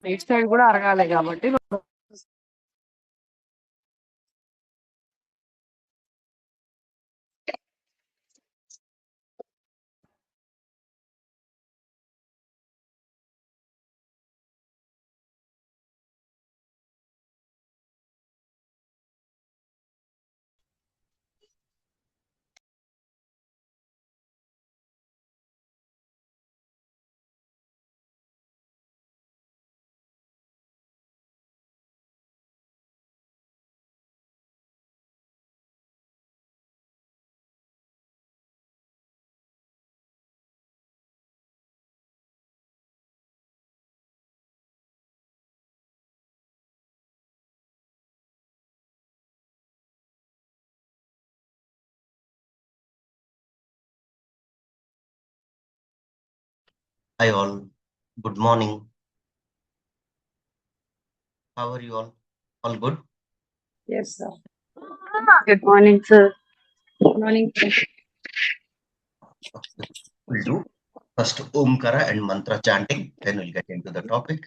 Right side కూడా అరగాలి కాబట్టి Hi all, good morning. How are you all? All good? yes sir. Good morning sir. Good morning sir. Okay. We'll do first Omkara and mantra chanting, then we'll get into the topic.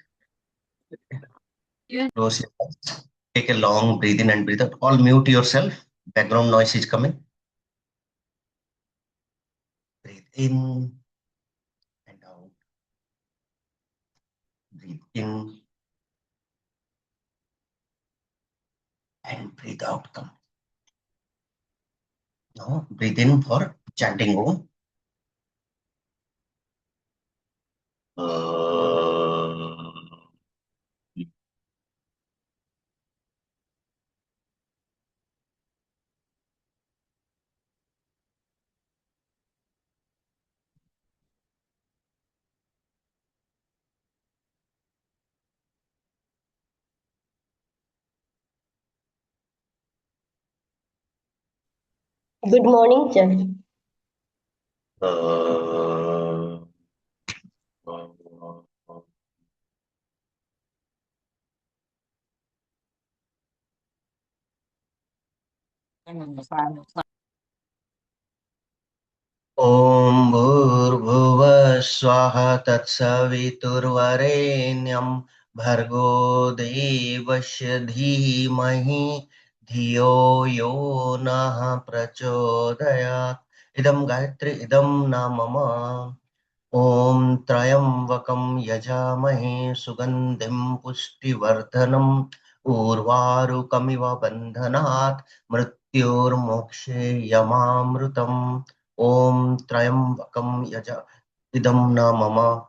Close your eyes. Take a long breathe in and breathe out. All mute yourself. Background noise is coming. Breathe in and out. Breathe in and breathe out. Come. Now breathe in for chanting Om. Good morning, sir. Om Bhurbhuva Swaha Tatsaviturvarenyam Bhargo Devasya Dhimahi Dhiyo Yo Nah Prachodayat. Idam Gayatri Idam Namama. Om Trayambakam Yajamahe Sugandhim Pushtivardhanam Urvarukamiva Bandhanat Mrityor Mokshe Yamamrutam. Om Trayambakam Yaja Idam Namama.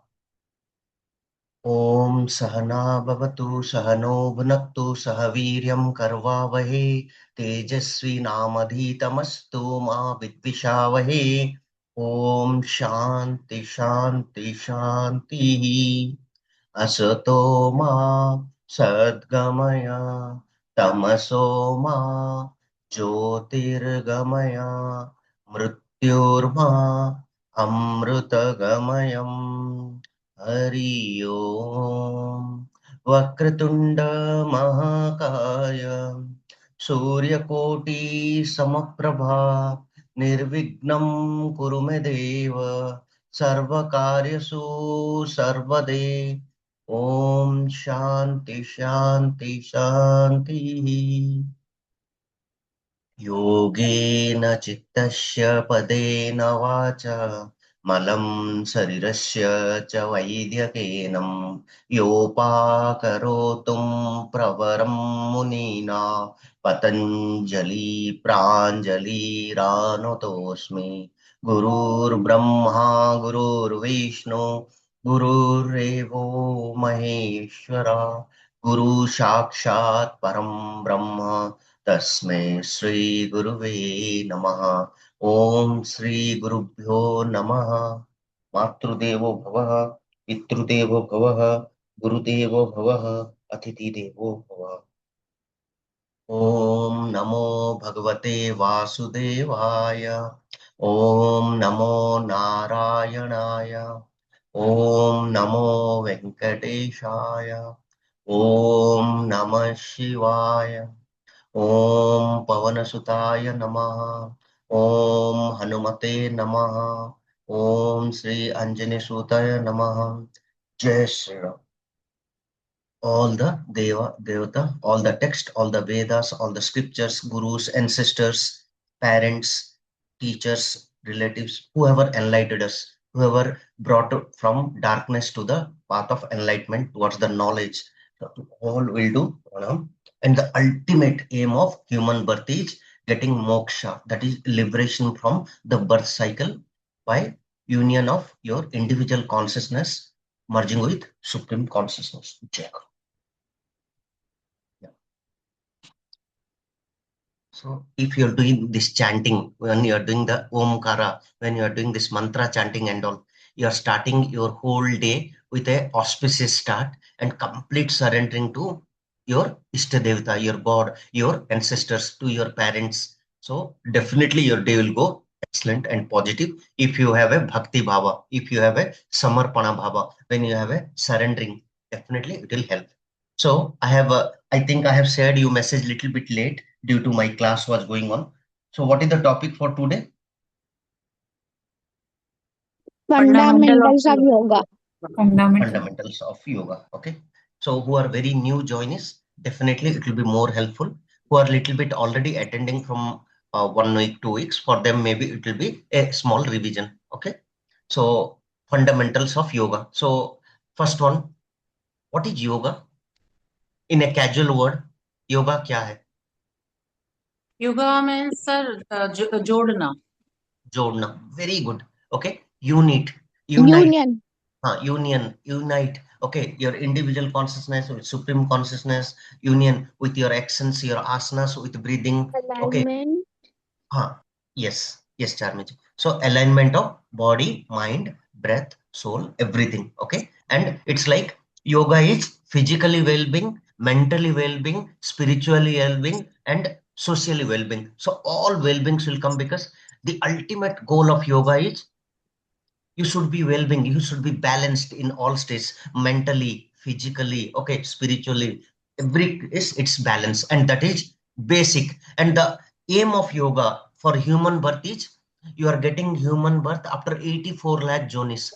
Om Sahana Bhavatu Sahano Bhunaktu Sahaviryam Karvavahe Tejasvi Namadhitamastu Ma Vidvishavahe. Om Shanti Shanti Shanti Asato Ma Sadgamaya Tamaso Ma Jyotirgamaya Mrityurma Amrutagamayam. Hari Om Vakratunda Mahakaya Suryakoti Samaprabha Nirvignam Kurume Deva Sarvakaryasu Sarvade. Om Shanti Shanti Shanti. Yogena Chittasya Padena Vacha Malam Sarirasya Cha Vaidyakenam Yopakarotum Pravaram Munina Patanjali Pranjali Ranotosmi Gurur Brahma Gurur Vishnu Gurur Revo Maheshwara Guru Sakshat Param Brahma तस्मै श्री गुरुवे नमः. ओम श्री गुरुभ्यो नमः. मातृदेवो भवः, पितृदेवो भवः, गुरुदेवो भवः, अतिथिदेवो भवः. ओम नमो भगवते वासुदेवाय. ओम नमो नारायणाय. ओम नमो वेंकटेशाय. ओम नमः शिवाय. ओम पवनसुताय नमः. ओम हनुमते नमः. ओम श्री अंजनी सुताय नमः. जय Shri Ram. all the Devata, all the text, all the Vedas, all the scriptures, gurus, ancestors, parents, teachers, relatives, whoever enlightened us, whoever brought from darkness to the path of enlightenment towards the knowledge. So all will do. And the ultimate aim of human birth is getting moksha, that is liberation from the birth cycle by union of your individual consciousness merging with supreme consciousness. Jai Guru. Yeah. So if you're doing this chanting, when you're doing the Omkara, when you're doing this mantra chanting and all, you're starting your whole day with a auspicious start and complete surrendering to your Ishtadevata, your God, your ancestors, to your parents. So definitely your day will go excellent and positive if you have a Bhakti Bhava, if you have a Samarpana Bhava, when you have a surrendering, definitely it will help. So I think I have shared you message little bit late due to my class was going on. So what is the topic for today? Fundamentals of yoga. Fundamentals of yoga. Okay. So who are very new joiners, definitely it will be more helpful. Who are little bit already attending from 1 week, 2 weeks, for them maybe it will be a small revision. Okay. So fundamentals of yoga. So first one, what is yoga? In a casual word, yoga क्या है? Yoga means sir, jodna. Jodna. Very good. Okay. Unite. Union. Unite. Okay. Your individual consciousness with supreme consciousness, union with your actions, your asanas, with breathing. Okay. Alignment. Yes. Yes, Charmiji. So alignment of body, mind, breath, soul, everything. Okay. And it's like yoga is physically well-being, mentally well-being, spiritually well-being, and socially well-being. So all well-beings will come because the ultimate goal of yoga is you should be well-being, you should be balanced in all states, mentally, physically, okay, spiritually, every is its balance, and that is basic. And the aim of yoga for human birth is you are getting human birth after 84 lakh jonis,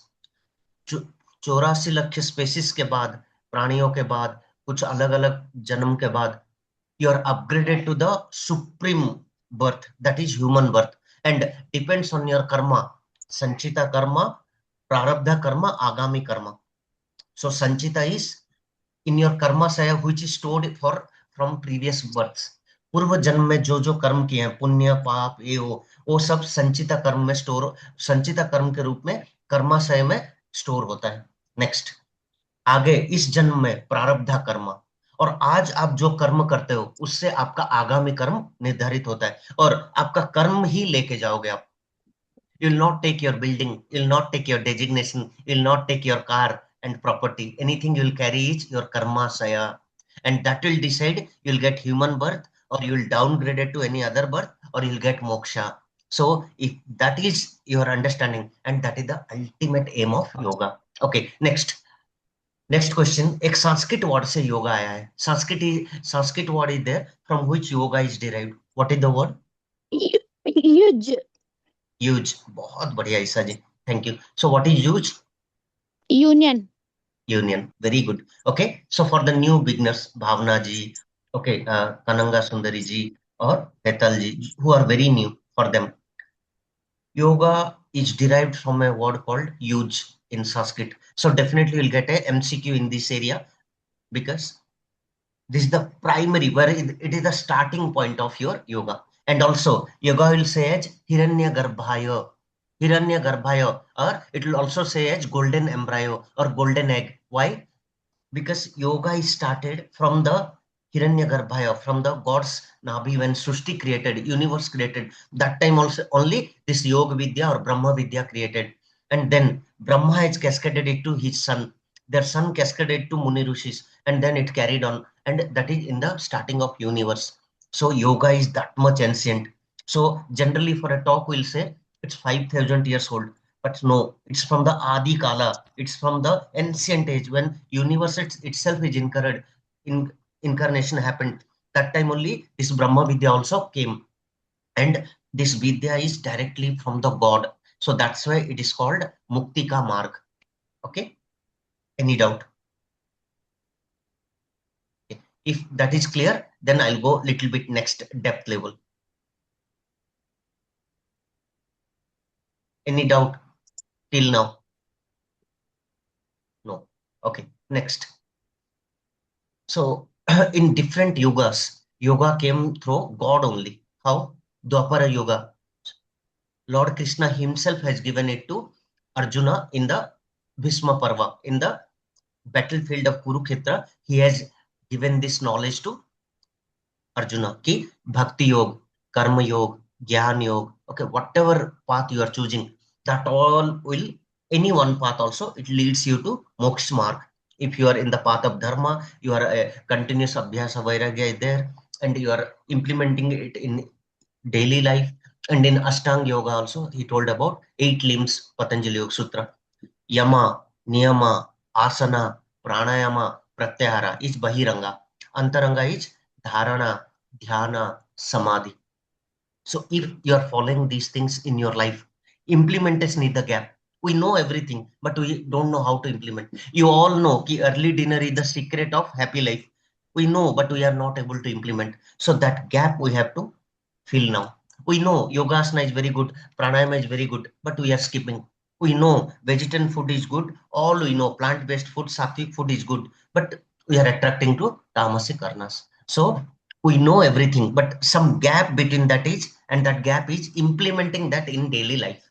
84 lakh spaces के बाद, प्राणियों के बाद, कुछ अलग अलग जन्म के बाद, you are upgraded to the supreme birth, that is human birth, and depends on your karma, sanchita karma, prarabdha karma, agami karma. So sanchita is in your karma saya, which is stored for from previous births. पूर्व जन्म में जो जो कर्म किए हैं, पुण्य पाप ये वो सब संचिता कर्म में स्टोर, संचिता कर्म के रूप में कर्माशय में स्टोर होता है. नेक्स्ट, आगे इस जन्म में प्रारब्धा कर्म, और आज आप जो कर्म करते हो उससे आपका आगामी कर्म निर्धारित होता है, और आपका कर्म ही लेके जाओगे आप. You'll not take your building, you'll not take your designation, you'll not take your car and property. Anything you'll carry is your karma saya. And that will decide you'll get human birth, or you'll downgrade it to any other birth, or you'll get moksha. So if that is your understanding, and that is the ultimate aim of yoga. Okay, next. Next question, एक Sanskrit word से yoga आया है. Sanskrit word is there from which yoga is derived. What is the word? Huge. यूज. बहुत बढ़िया Isa ji, thank you. So what is यूज? Union. Union. Very good. Okay, so for the new beginners, Bhavna ji, okay, Kananga Sundari ji or Hetal ji, who are very new, for them yoga is derived from a word called yuj in Sanskrit. So definitely you'll get a MCQ in this area, because this is the primary, where it is the starting point of your yoga. And also yoga will say as Hiranyagarbhaya, or it will also say as golden embryo or golden egg. Why? Because yoga is started from the Hiranyagarbha, from the God's Nabi, when Srushti created, universe created. That time also only this Yoga Vidya or Brahma Vidya created. And then Brahma has cascaded it to his son. Their son cascaded to Muni Rishis, and then it carried on. And that is in the starting of universe. So yoga is that much ancient. So generally for a talk we'll say it's 5,000 years old. But no, it's from the Adi Kala. It's from the ancient age, when universe itself is incarnation happened. That time only this Brahma Vidya also came. And this Vidya is directly from the God. So that's why it is called Muktika Marg. Okay? Any doubt? If that is clear, then I'll go little bit next depth level. Any doubt till now? No. Okay, next. So in different yugas, yoga came through God only. How? Dwapara Yoga. Lord Krishna himself has given it to Arjuna in the Bhishma Parva. In the battlefield of Kurukshetra, he has given this knowledge to Arjuna. Ki Bhakti Yoga, Karma Yoga, Jnana Yoga. Okay, whatever path you are choosing, that all will, any one path also, it leads you to Moksha mark. If you are in the path of Dharma, you are a continuous Abhyasa Vairagya is there, and you are implementing it in daily life. And in Ashtanga Yoga also, he told about 8 limbs, Patanjali Yoga Sutra. Yama, Niyama, Asana, Pranayama, Pratyahara is Bahiranga. Antaranga is Dharana, Dhyana, Samadhi. So if you are following these things in your life, implementation is the gap. We know everything, but we don't know how to implement. You all know ki early dinner is the secret of happy life. We know, but we are not able to implement. So that gap we have to fill now. We know yogasana is very good, pranayama is very good, but we are skipping. We know vegetarian food is good. All we know plant-based food, sattvic food is good, but we are attracting to tamasic karnas. So we know everything, but some gap between that is, and that gap is implementing that in daily life.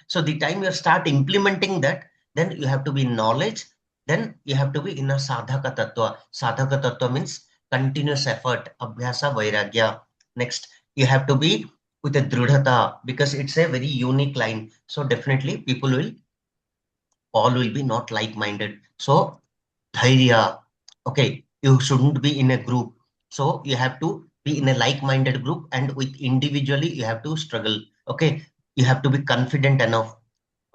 So the time you start implementing that, then you have to be in knowledge, then you have to be in a sadhaka tattva. Sadhaka tattva means continuous effort, abhyasa vairagya. Next, you have to be with a dhrudhata, because it's a very unique line. So definitely people will, all will be not like-minded. So dhairya, okay, you shouldn't be in a group. So you have to be in a like-minded group, and with individually you have to struggle. Okay, you have to be confident enough.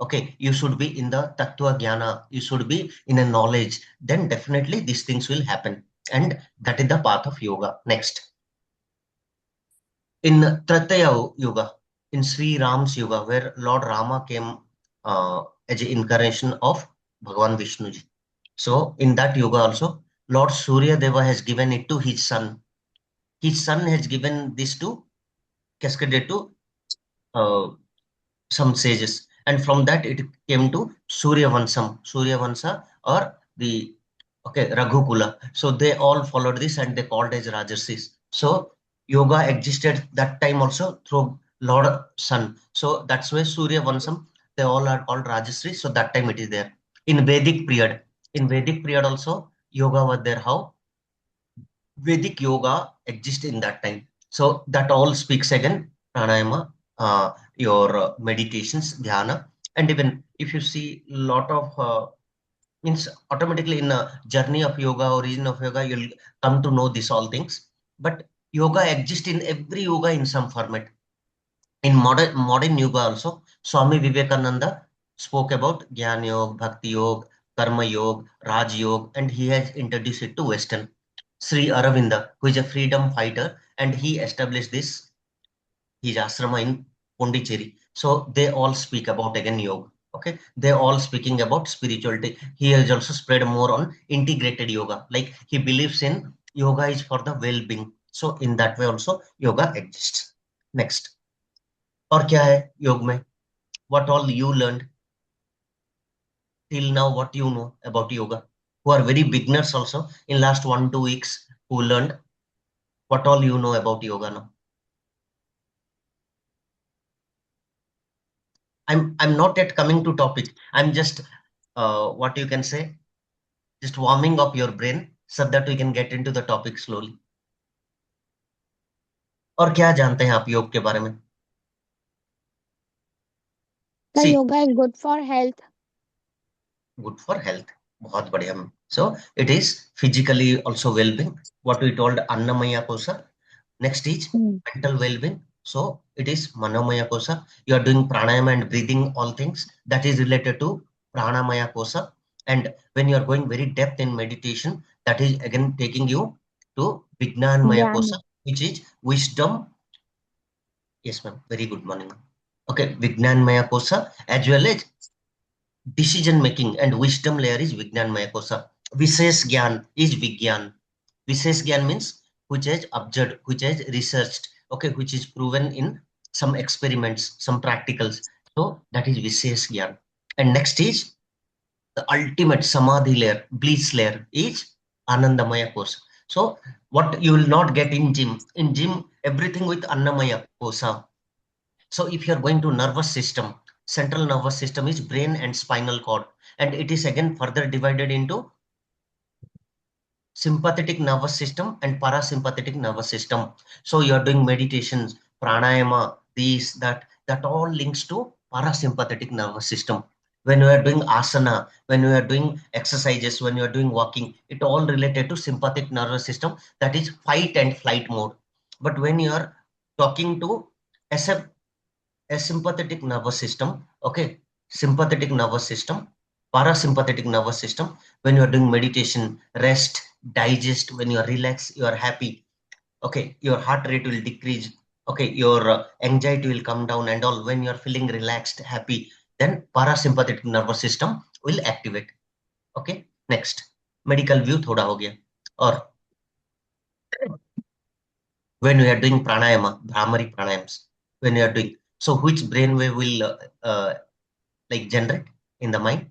Okay, you should be in the tattva jnana, you should be in a knowledge, then definitely these things will happen. And that is the path of yoga. Next, in Trataya Yoga, in Sri Ram's Yoga, where Lord Rama came as an incarnation of Bhagavan Vishnuji. So in that yoga also, Lord Surya Deva has given it to his son. His son has given this to, cascaded to some sages. And from that it came to Surya Vansa, or the, okay, Raghukula. So they all followed this and they called as Rajarsis. So yoga existed that time also through Lord Sun. So that's why Surya Vansam, they all are called Rajarsis. So that time it is there. In Vedic period also, yoga was there. How? Vedic yoga exists in that time. So that all speaks again, pranayama, your meditations, dhyana. And even if you see lot of means automatically in a journey of yoga, origin of yoga, you'll come to know these all things. But yoga exists in every yoga in some format. In modern yoga also, Swami Vivekananda spoke about Jnana Yoga, Bhakti Yoga, Karma Yoga, Raj Yoga, and he has introduced it to Western. Sri Aurobindo, who is a freedom fighter, and he established this, his ashrama in Pondicherry. So they all speak about again yoga. Okay, they all speaking about spirituality. He has also spread more on integrated yoga. Like he believes in yoga is for the well-being. So in that way also yoga exists. Next, और क्या है योग में? What all you learned till now? What you know about yoga? Who are very beginners also in last 1-2 weeks who learned, what all you know about yoga now? I'm not yet coming to topic. I'm just what you can say, just warming up your brain so that we can get into the topic slowly. और क्या जानते हैं आप योग के बारे में? The See, yoga is good for health. good for health. बहुत बढ़िया. So it is physically also well-being. What we told Annamaya Kosha. Next is mental well-being. So it is Manomaya Kosha. You are doing pranayama and breathing, all things that is related to Pranamaya Kosha. And when you are going very depth in meditation, that is again taking you to Vijnanmaya Kosha, which is wisdom. Yes, ma'am. Very good morning. Okay, Vijnanmaya Kosha, as well as decision making and wisdom layer is Vijnanmaya Kosha. Vishesh Gyan is Vigyan. Vishesh Gyan means which is observed, which is researched, okay, which is proven in some experiments, some practicals. So that is Vishesh Gyan. And next is the ultimate Samadhi layer, bliss layer is Anandamaya Kosa. So what you will not get in gym. In gym, everything with Annamaya Kosa. So if you are going to nervous system, central nervous system is brain and spinal cord. And it is again further divided into sympathetic nervous system and parasympathetic nervous system. So you are doing meditations, pranayama, these, that all links to parasympathetic nervous system. When you are doing asana, when you are doing exercises, when you are doing walking, it all related to sympathetic nervous system, that is fight and flight mode. But when you are talking to a sympathetic nervous system, okay, sympathetic nervous system, parasympathetic nervous system, when you are doing meditation, rest, digest, when you are relaxed, you are happy, okay, your heart rate will decrease, okay, your anxiety will come down and all. When you are feeling relaxed, happy, then parasympathetic nervous system will activate. Okay, next, medical view thoda ho gaya. Or when we are doing pranayama, Brahmari pranayams, when you are doing, so which brainwave will like generate in the mind?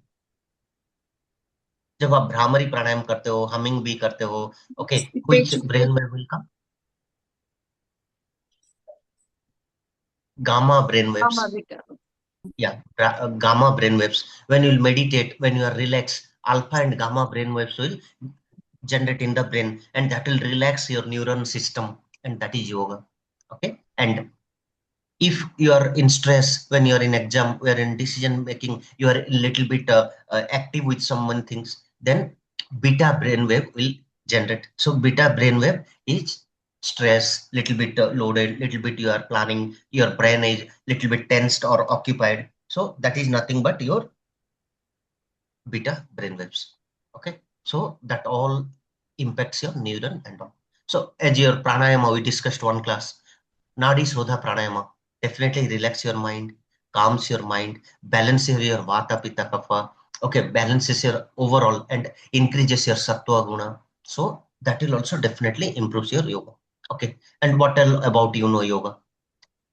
जब आप भ्रामरी प्राणायाम करते हो, humming भी करते हो, okay, which brainwave will come? Gamma brainwaves. Yeah, gamma brainwaves. When you meditate, when you are relaxed, alpha and gamma brainwaves will generate in the brain, and that will relax your neuron system, and that is yoga. Okay, and if you are in stress, when you are in exam, you are in decision making, you are a little bit active with someone things, then beta brainwave will generate. So beta brainwave is stress, little bit loaded, little bit you are planning, your brain is little bit tensed or occupied. So that is nothing but your beta brainwaves. Okay, so that all impacts your neuron and all. So as your pranayama, we discussed one class, Nadi Sodha Pranayama, definitely relax your mind, calms your mind, balances your Vata Pitta Kapha, okay, balances your overall and increases your Sattva Guna. So that will also definitely improves your yoga. Okay, and what else about yoga?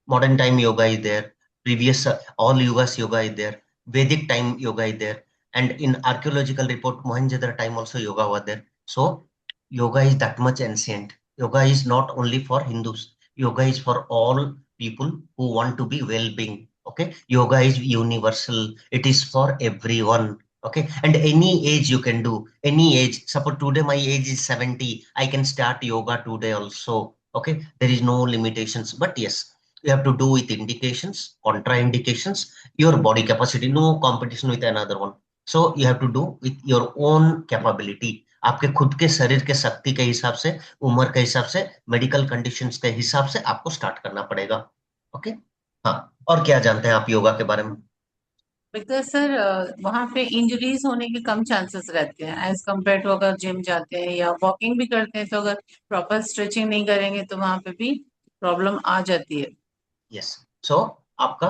Modern time yoga is there, previous all yogas yoga is there, Vedic time yoga is there, and in archaeological report, Mohenjo-daro time also yoga was there. So yoga is that much ancient. Yoga is not only for Hindus. Yoga is for all people who want to be well-being. Okay, yoga is universal. It is for everyone. Okay, and any age you can do. Any age. Suppose today my age is 70. I can start yoga today also. Okay, there is no limitations. But yes, you have to do with indications, contraindications, your body capacity. No competition with another one. So you have to do with your own capability. आपके खुद के शरीर के शक्ति के हिसाब से, उम्र के हिसाब से, मेडिकल कंडीशंस के हिसाब से आपको स्टार्ट करना पड़ेगा. ओके, हाँ, और क्या जानते हैं आप योगा के बारे में? बिकॉज सर वहाँ पे इंजरीज होने के कम चांसेस रहते हैं एज कम्पेयर टू अगर जिम जाते हैं या वॉकिंग भी करते हैं, तो अगर प्रॉपर स्ट्रेचिंग नहीं करेंगे तो वहाँ पे भी प्रॉब्लम आ जाती है. यस, सो आपका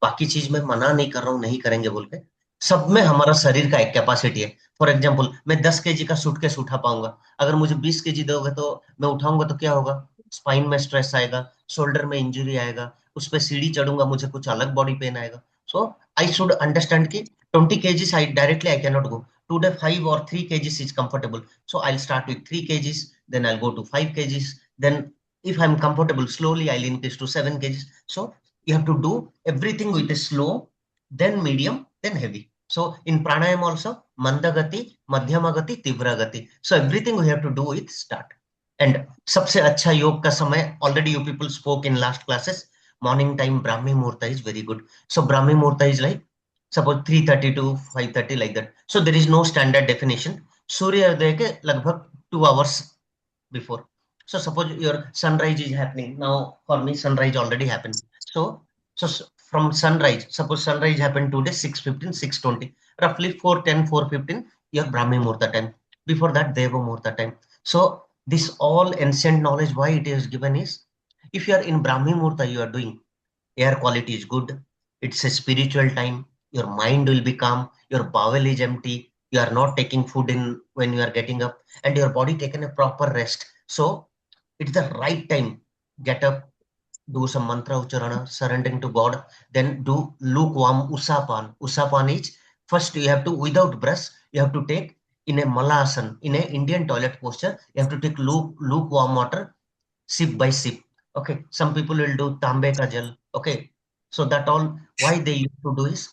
बाकी चीज में मना नहीं कर रहा हूँ, नहीं करेंगे बोल के, सब में हमारा शरीर का एक कैपेसिटी है. फॉर एग्जाम्पल, मैं 10 केजी का सूटकेस उठा पाऊंगा. अगर मुझे 20 केजी दोगे तो मैं उठाऊंगा तो क्या होगा? स्पाइन में स्ट्रेस आएगा, शोल्डर में इंजरी आएगा, उस पर सीढ़ी चढ़ूंगा, मुझे कुछ अलग बॉडी पेन आएगा. सो आई शुड अंडरस्टैंड की 20 kgs I directly I cannot go. Today 5 or 3 kgs is comfortable. So I'll start with 3 kgs, then I'll go to 5 kgs. Then if I'm comfortable, slowly I'll increase to 7 kgs. So you have to do everything with a slow, then medium, then heavy. So in pranayama also, mandagati, madhyamagati, tivragati. So everything we have to do with start. And सबसे अच्छा योग का समय, already you people spoke in last classes, morning time Brahmi Muhurta is very good. So Brahmi Muhurta is like suppose 3:30 to 5:30 like that. So there is no standard definition. Suryodaya ke lagbhag 2 hours before. So suppose your sunrise is happening now. For me, sunrise already happened. So from sunrise, suppose sunrise happened today 6:15, 6:20, roughly 4:10, 4:15 your Brahmi Muhurta time. Before that, Deva Muhurta time. So this all ancient knowledge, why it is given is, if you are in Brahmi Muhurta, you are doing, air quality is good, it's a spiritual time, your mind will be calm, your bowel is empty, you are not taking food in when you are getting up, and your body taken a proper rest. So it's the right time. Get up, do some mantra ucharana, surrendering to God, then do lukewarm usapan. Usapan is first you have to, without brush, you have to take in a malasan, in a Indian toilet posture, you have to take lukewarm water, sip by sip. Okay, some people will do tambe ka jal. Okay, so that all why they used to do is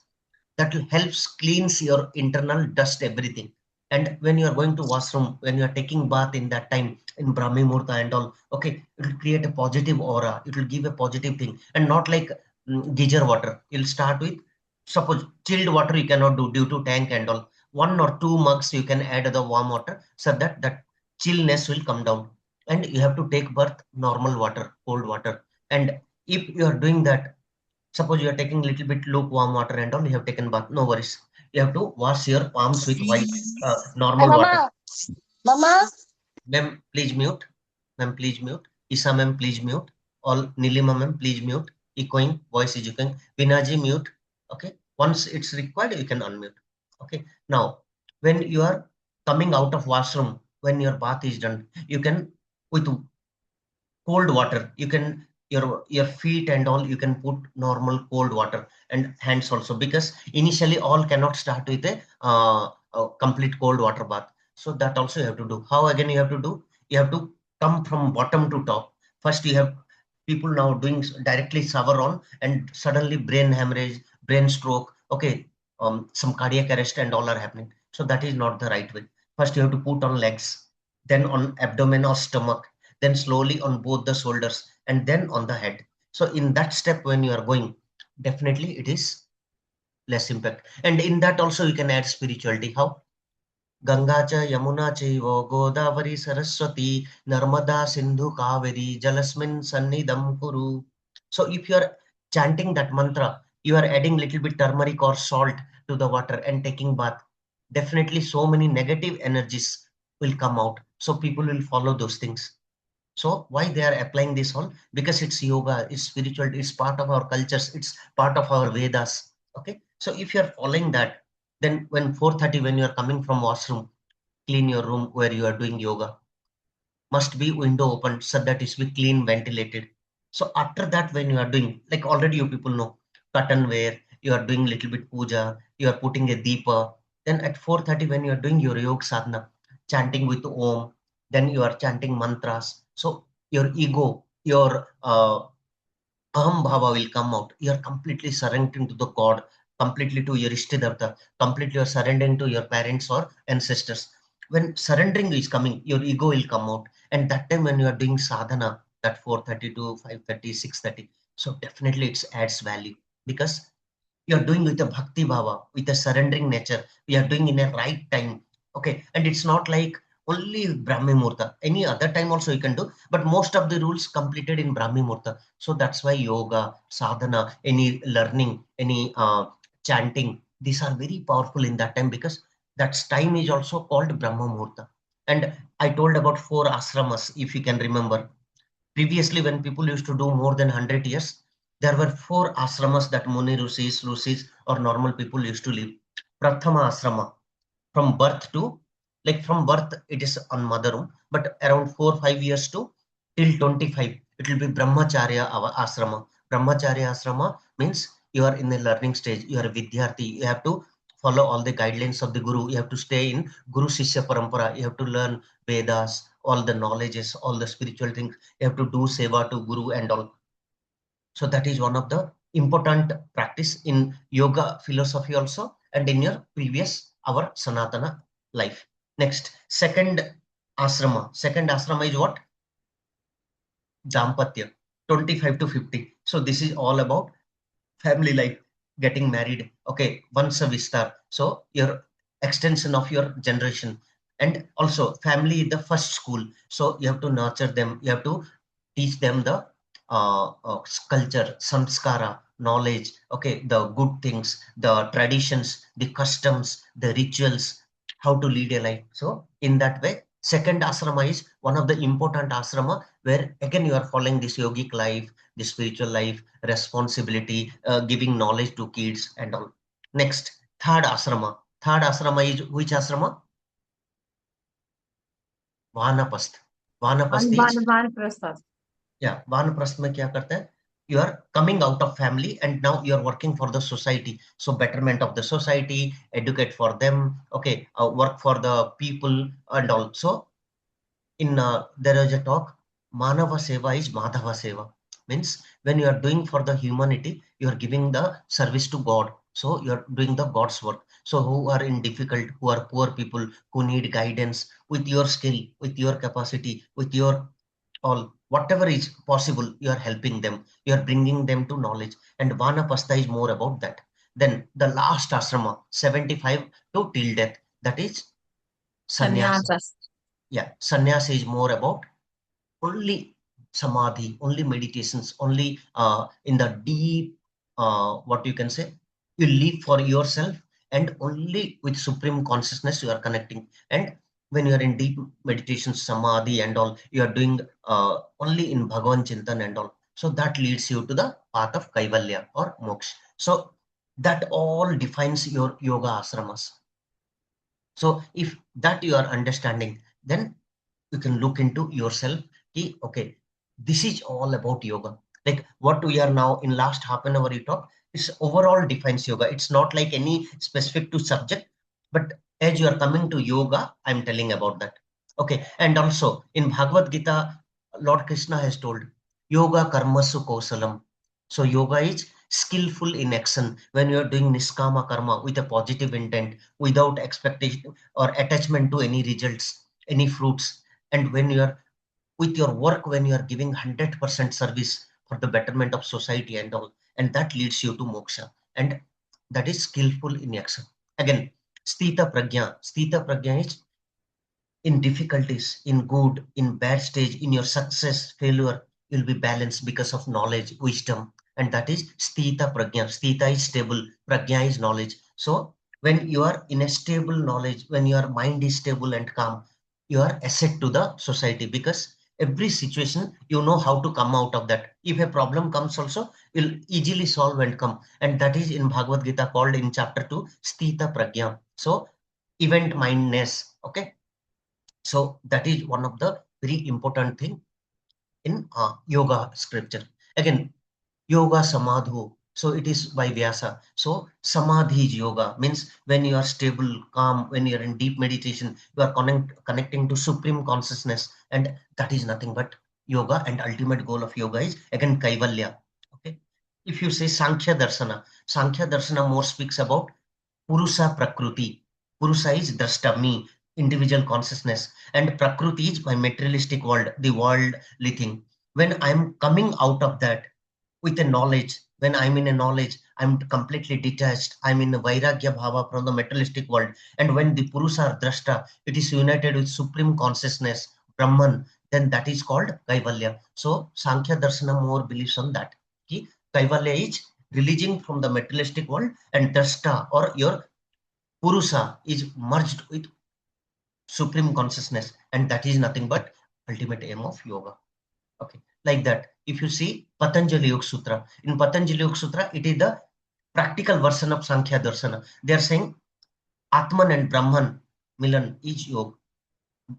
that helps cleans your internal dust, everything. And when you are going to washroom, when you are taking bath in that time in Brahmi Muhurta and all, okay, it will create a positive aura. It will give a positive thing, and not like geyser water. You'll start with, suppose chilled water you cannot do due to tank and all. 1 or 2 mugs you can add the warm water so that that chillness will come down. And you have to take bath normal water, cold water. And if you are doing that, suppose you are taking little bit lukewarm water and all, you have taken bath, no worries. You have to wash your palms with white Hey, normal water. Mama. Mama. Ma'am, please mute. Ma'am, please mute. Isa ma'am, please mute. All Nilima ma'am, please mute. Echoing, voice is echoing. Vinaji, mute. Okay. Once it's required, you can unmute. Okay. Now, when you are coming out of washroom, when your bath is done, you can, with cold water, you can, your feet and all, you can put normal cold water, and hands also, because initially all cannot start with a complete cold water bath. So that also you have to do. How again you have to do? You have to come from bottom to top. First you have, people now doing directly shower on, and suddenly brain hemorrhage, brain stroke, okay, some cardiac arrest and all are happening. So that is not the right way. First you have to put on legs, then on abdomen or stomach, then slowly on both the shoulders, and then on the head. So in that step, when you are going, definitely it is less impact. And in that also you can add spirituality. How? Ganga cha Yamuna chaiva Godavari Saraswati Narmada Sindhu Kaveri Jalasmin Sannidham Kuru. So if you are chanting that mantra, you are adding little bit turmeric or salt to the water and taking bath. Definitely so many negative energies will come out. So people will follow those things. So why they are applying this all? Because it's yoga, it's spiritual, it's part of our cultures, it's part of our Vedas. Okay. So if you are following that, then when 4:30, when you are coming from washroom, clean your room where you are doing yoga. Must be window open so that it be clean, ventilated. So after that, when you are doing, like already you people know, curtain wear, you are doing little bit puja, you are putting a deepa. Then at 4:30, when you are doing your yoga sadhana, chanting with Om, then you are chanting mantras. So your ego, your Aham Bhava will come out. You are completely surrendering to the God, completely to your Ishtadevata, completely you are surrendering to your parents or ancestors. When surrendering is coming, your ego will come out. And that time when you are doing sadhana, that 4:30 to 5:30, 6:30, so definitely it adds value, because you are doing with a bhakti bhava, with a surrendering nature. We are doing in a right time. Okay. And it's not like only Brahmi Muhurta. Any other time also you can do, but most of the rules completed in Brahmi Muhurta. So that's why yoga, sadhana, any learning, any chanting, these are very powerful in that time, because that time is also called Brahma Muhurta. And I told about 4 ashramas, if you can remember. Previously, when people used to do more than 100 years, there were 4 ashramas that Muni Rishis, or normal people used to live. Prathama ashrama, from birth to, like from birth, it is on mother room, but around 4 5 years to till 25, it will be Brahmacharya ashrama. Brahmacharya ashrama means you are in the learning stage, you are a Vidyarthi, you have to follow all the guidelines of the Guru, you have to stay in Guru Shishya Parampara, you have to learn Vedas, all the knowledges, all the spiritual things, you have to do seva to Guru and all. So that is one of the important practice in yoga philosophy also, and in your previous our Sanatana life. Next, second ashrama. Second ashrama is what? Dampatya, 25 to 50. So this is all about family life, getting married. Okay, once a vistar. So your extension of your generation, and also family is the first school. So you have to nurture them. You have to teach them the culture, samskara, knowledge. Okay, the good things, the traditions, the customs, the rituals, how to lead a life. So in that way, second ashrama is one of the important ashrama, where again you are following this yogic life, the spiritual life, responsibility, giving knowledge to kids and all. Next, third ashrama, Third ashrama is which ashrama? Vanapasth. Vanapasth is, वानप्रस्थ yeah, Vanaprasth में क्या करता है? You are coming out of family and now you are working for the society. So betterment of the society, educate for them, okay, work for the people, and also in there is a talk, Manava Seva is Madhava Seva. Means when you are doing for the humanity, you are giving the service to God. So you are doing the God's work. So who are in difficult, who are poor people, who need guidance, with your skill, with your capacity, with your all, whatever is possible, you are helping them. You are bringing them to knowledge. And Vanapasta is more about that. Then the last ashrama, 75 to till death, that is sannyasa. संन्यास Yeah, sannyasa is more about only samadhi, only meditations, only in the deep, what you can say, you live for yourself and only with supreme consciousness you are connecting. And when you are in deep meditation, samadhi and all, you are doing only in Bhagavan Chintan and all. So that leads you to the path of Kaivalya or Moksha. So that all defines your yoga ashramas. So if that you are understanding, then you can look into yourself. Okay, this is all about yoga. Like what we are now in last half an hour you talk is overall defines yoga. It's not like any specific to subject, but as you are coming to yoga, I'm telling about that. Okay, and also in Bhagavad Gita, Lord Krishna has told yoga karmasu kausalam. So yoga is skillful in action when you are doing niskama karma with a positive intent, without expectation or attachment to any results, any fruits. And when you are with your work, when you are giving 100% service for the betterment of society and all, and that leads you to moksha, and that is skillful in action. Again, sthita prajna is in difficulties, in good, in bad stage, in your success, failure, you'll be balanced because of knowledge, wisdom, and that is sthita prajna. Sthita is stable, prajna is knowledge. So when you are in a stable knowledge, when your mind is stable and calm, you are asset to the society, because every situation you know how to come out of that. If a problem comes also, you'll easily solve and come, and that is in Bhagavad Gita called in chapter 2 sthita prajna. So event mindness. Okay, so that is one of the very important thing in yoga scripture. Again, yoga samadhu. So it is by Vyasa. So samadhi is yoga, means when you are stable, calm, when you are in deep meditation, you are connecting to supreme consciousness, and that is nothing but yoga. And ultimate goal of yoga is again kaivalya. Okay. If you say Sankhya Darshana more speaks about Purusa Prakruti. Purusa is drashta, me, individual consciousness, and Prakruti is my materialistic world, the worldly thing. When I'm coming out of that with a knowledge, when I'm in a knowledge, I'm completely detached. I'm in a Vairagya Bhava from the materialistic world. And when the Purusa or drashta, it is united with supreme consciousness, Brahman, then that is called Kaivalya. So Sankhya Darshana more believes on that. Okay? Kaivalya is releasing from the materialistic world, and drashta or your Purusa is merged with supreme consciousness, and that is nothing but ultimate aim of yoga. Okay, like that. If you see Patanjali Yoga Sutra, in Patanjali Yoga Sutra, it is the practical version of Sankhya Darshana. They are saying Atman and Brahman Milan is yoga.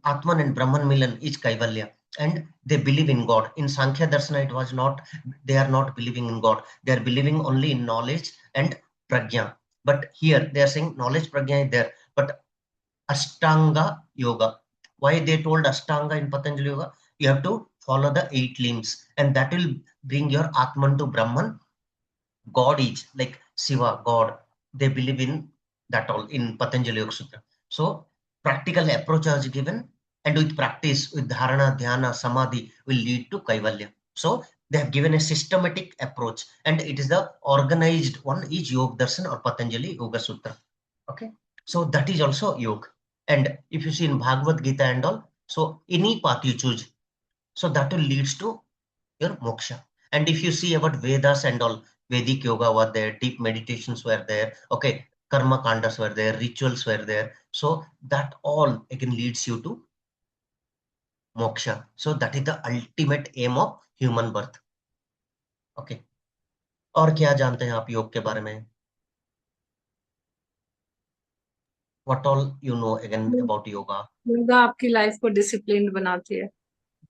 Atman and Brahman Milan is Kaivalya. And they believe in God. In Sankhya Darshana, it was not, they are not believing in God. They are believing only in knowledge and prajna. But here they are saying knowledge, prajna is there. But Ashtanga Yoga. Why they told Ashtanga in Patanjali Yoga? You have to follow the 8 limbs, and that will bring your Atman to Brahman. God is like Shiva, God. They believe in that all in Patanjali Yoga Sutra. So practical approach is given, and with practice, with dharana, dhyana, samadhi will lead to Kaivalya. So they have given a systematic approach, and it is the organized one is Yoga Darshan or Patanjali Yoga Sutra. Okay, so that is also yoga. And if you see in Bhagavad Gita and all, so any path you choose, so that will leads to your moksha. And if you see about Vedas and all, Vedic yoga were there, deep meditations were there, okay, karma kandas were there, rituals were there. So that all again leads you to moksha. So that is the ultimate aim of human birth. Okay. और क्या जानते हैं आप योग के बारे में? what all you know again about yoga? Yoga आपकी लाइफ को डिसिप्लिन बनाती है.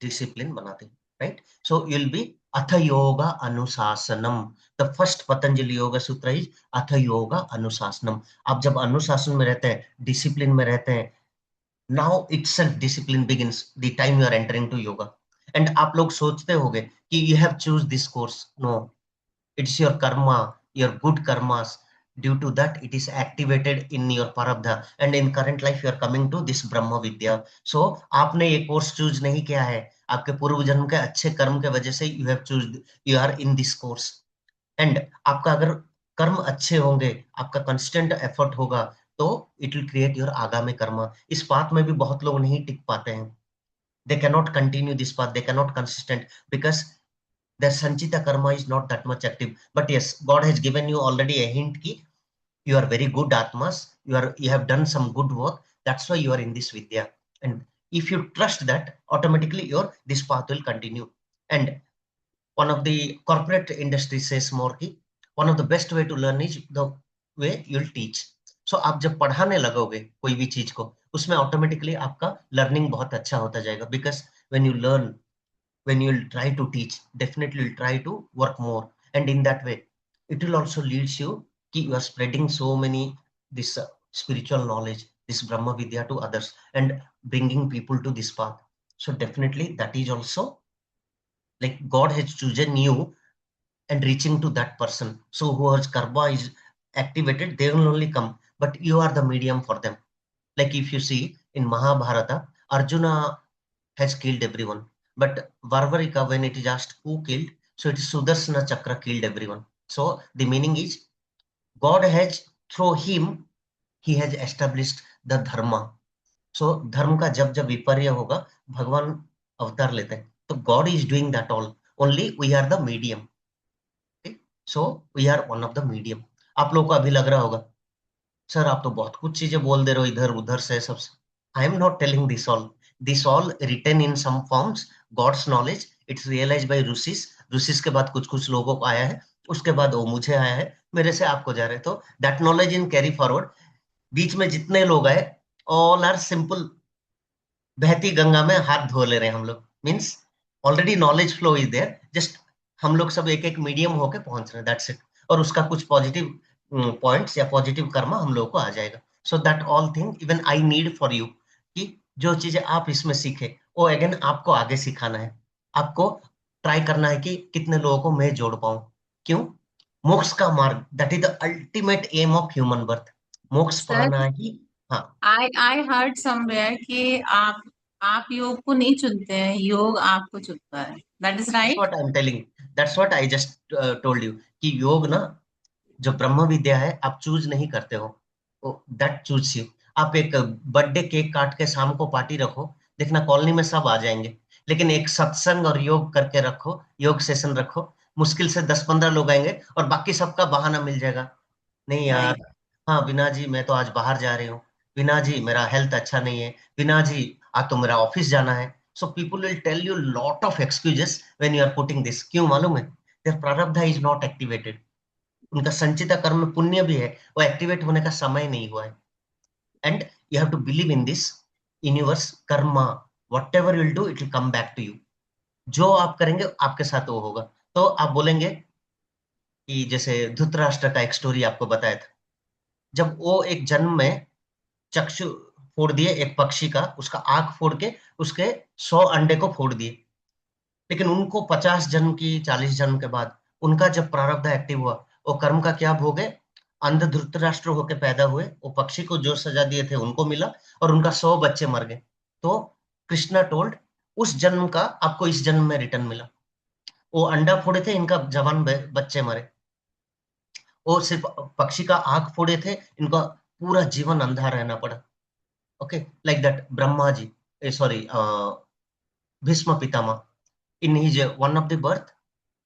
Discipline banate, right? So you'll be atha yoga anusasanam. The first Patanjali Yoga Sutra is atha yoga anusasanam. आप जब अनुशासन में रहते हैं, डिसिप्लिन में रहते हैं, now itself discipline begins the time you are entering to yoga. And आप लोग सोचते होगे कि you have choose this course. No, it's your karma, your good karmas. Due to that, it is activated in your parabdha, and in current life you are coming to this Brahma Vidya. So आपने ये course choose नहीं किया है, आपके पूर्व जन्म के अच्छे कर्म के वजह से you have choose, you are in this course. And आपका अगर कर्म अच्छे होंगे, आपका constant effort होगा, तो it will create your आगामी कर्म. इस पाथ में भी बहुत लोग नहीं टिक पाते हैं. They cannot continue this path, they cannot consistent, because their sanchita karma is not that much active. But yes, God has given you already a hint ki you are very good atmas, you have done some good work, that's why you are in this vidya. And if you trust that, automatically this path will continue. And one of the corporate industry says more ki one of the best way to learn is the way you'll teach. So आप जब पढ़ाने लगोगे कोई भी चीज को, उसमें automatically आपका learning बहुत अच्छा होता जाएगा. Because when you learn, when you'll try to teach, definitely you'll try to work more, and in that way it will also leads you कि you are spreading so many this spiritual knowledge, this Brahma Vidya to others, and bringing people to this path. So definitely that is also like God has chosen you and reaching to that person. So whose karma is activated, they will only come, but you are the medium for them. Like if you see in Mahabharata, Arjuna has killed everyone, but Varvarika, when it is asked who killed, so it is Sudarsana Chakra killed everyone. So the meaning is God has, through him, he has established the dharma. So धर्म का जब जब विपर्य होगा, भगवान अवतार लेते हैं. तो God is doing that all. Only we are the medium. Okay? So we are one of the medium. आप लोगों को अभी लग रहा होगा, सर आप तो बहुत कुछ चीजें बोल दे रहे हो इधर उधर से सब. I am not telling this all. This all written in some forms, God's knowledge. It's realized by ऋषिस. ऋषिस के बाद कुछ कुछ लोगों को आया है, उसके बाद वो मुझे आया है, मेरे से आपको जा रहे. तो that knowledge in carry forward. बीच में जितने लोग आए, all are simple. बहती गंगा में हाथ धो ले रहे हैं हम लोग. Means already knowledge flow is there, just हम लोग सब एक एक मीडियम होके पहुंच रहे हैं, दैट्स इट. और उसका कुछ पॉजिटिव पॉइंट्स या पॉजिटिव कर्म हम लोगों को आ जाएगा. So that all thing even I need for you कि जो चीजें आप इसमें सीखे वो अगेन आपको आगे सिखाना है. आपको ट्राई करना है कि कितने लोगों को मैं जोड़ पाऊं. क्यों? मोक्ष का मार्ग, that is the ultimate aim of human birth. मोक्ष पाना ही. हाँ, I heard somewhere कि आप योग को नहीं चुनते हैं, योग आपको चुनता है. That is that's right? what I'm telling. That's what I just told you कि योग ना, जो ब्रह्म विद्या है, आप चूज नहीं करते हो, दैट चूज यू. आप एक बर्थडे केक काट के शाम को पार्टी रखो, देखना कॉलोनी में सब आ जाएंगे. लेकिन एक सत्संग और योग करके रखो, योग सेशन रखो, मुश्किल से 10-15 लोग आएंगे और बाकी सबका बहाना मिल जाएगा. नहीं यार, हाँ बिना जी मैं तो आज बाहर जा रही हूँ, बिना जी मेरा हेल्थ अच्छा नहीं है, बिना जी आज तो मेरा ऑफिस जाना है. So people will tell you lot of excuses when you are putting this. क्यों मालूम है? देयर प्रारब्ध इज नॉट एक्टिवेटेड. उनका संचित कर्म पुण्य भी है, वो एक्टिवेट होने का समय नहीं हुआ है. And you have to believe in this universe karma. Whatever you'll do it will come back to you. जो आप करेंगे आपके साथ वो होगा. तो आप बोलेंगे कि जैसे धृतराष्ट्र का एक स्टोरी आपको बताया था, जब वो एक जन्म में चक्षु फोड़ दिए एक पक्षी का, उसका आंख फोड़ के उसके 100 अंडे को फोड़ दिए. लेकिन उनको 50 जन्म की 40 जन्म के बाद उनका जब प्रारब्ध एक्टिव हुआ, वो कर्म का क्या भोगे, अंध धृतराष्ट्र होकर पैदा हुए. वो पक्षी को जो सजा दिए थे उनको मिला और उनका 100 बच्चे मर गए. तो कृष्णा टोल्ड उस जन्म का आपको इस जन्म में रिटर्न मिला. वो अंडा फोड़े थे, इनका जवान बच्चे मरे. वो सिर्फ पक्षी का आंख फोड़े थे, इनका पूरा जीवन अंधा रहना पड़ा. Okay, like that Brahma ji, sorry Bhishma Pitamah, in his one of the birth,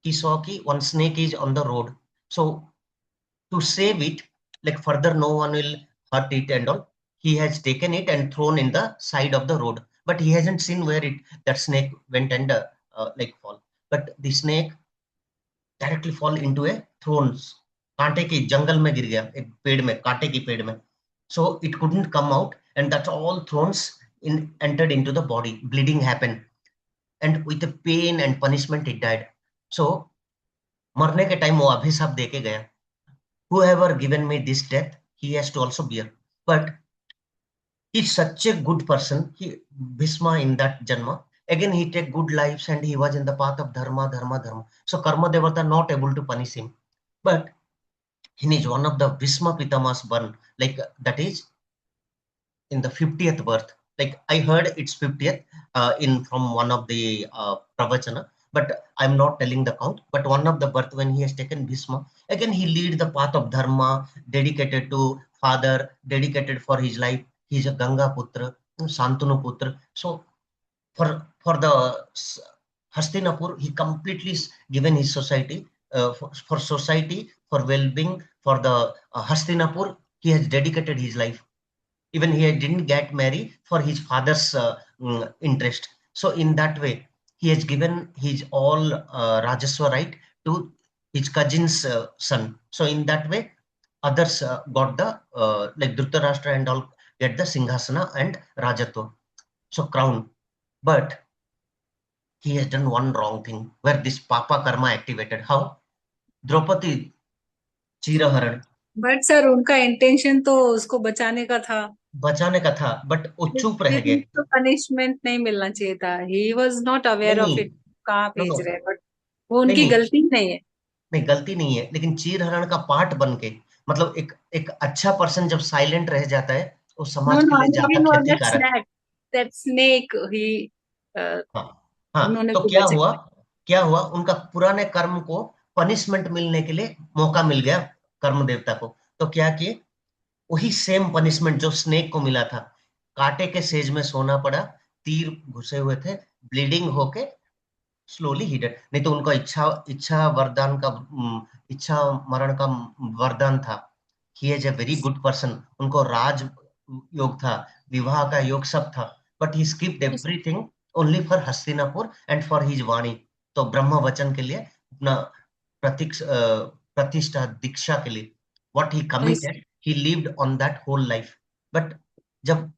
he saw ki one snake is on the road. So to save it, like further no one will hurt it and all, he has taken it and thrown in the side of the road. But he hasn't seen where that snake went and like fall. But the snake directly fall into a thorns. कांटे की जंगल में गिर गया, एक पेड़ में, कांटे की पेड़ में. so it couldn't come out, and that's all thrones entered into the body. Bleeding happened, and with the pain and punishment it died. So मरने के टाइम वो अभिशाप देके गया, whoever given me this death, he has to also bear. But he's such a good person. Bhishma in that janma, again he take good lives and he was in the path of dharma. So karma devata not able to punish him. But he is one of the Bhishma Pitamah's born, like that is in the 50th birth. Like I heard it's 50th in from one of the pravachana, but I'm not telling the count. But one of the birth when he has taken Bhishma, again he lead the path of dharma, dedicated to father, dedicated for his life. He's a Ganga Putra, Santanu Putra. So for the Hastinapur, he completely given his society for society, for well-being, for the Hastinapur. He has dedicated his life. Even he didn't get married for his father's interest. So in that way, he has given his all Rajaswa right to his cousin's son. So in that way, others got the like Dhritarashtra and all get the Singhasana and Rajatva, so crown. But he has done one wrong thing where this Papa Karma activated. How? Draupadi Chiraharan. But sir उनका intention तो उसको बचाने का था, but वो चुप रह गए. तो पनिशमेंट नहीं मिलना चाहिए था. He was not aware of it, कहाँ भेज रहे, बट वो उनकी गलती नहीं है. नहीं गलती नहीं है, लेकिन चीरहरण का पार्ट बन के, मतलब एक अच्छा पर्सन जब साइलेंट रह जाता है वो समाज के लिए ज्यादा क्षतिकारक. दैट स्नेक ही हाँ, तो क्या हुआ उनका पुराने कर्म को पनिशमेंट मिलने के लिए मौका मिल गया कर्म देवता को. तो क्या किए, वही सेम पनिशमेंट जो स्नेक को मिला था, कांटे के सेज में सोना पड़ा, तीर घुसे हुए थे, ब्लीडिंग होके स्लोली ही डेड. नहीं तो उनका इच्छा वरदान का इच्छा मरण का वरदान था. He is a very good person. उनको राज योग था, विवाह का योग सब था, but he skipped everything only for Hastinapur and for his वाणी. तो ब्रह्म वचन के लिए अपना प्रतिष्ठा दीक्षा के लिए what he committed, he lived on that whole life. But जब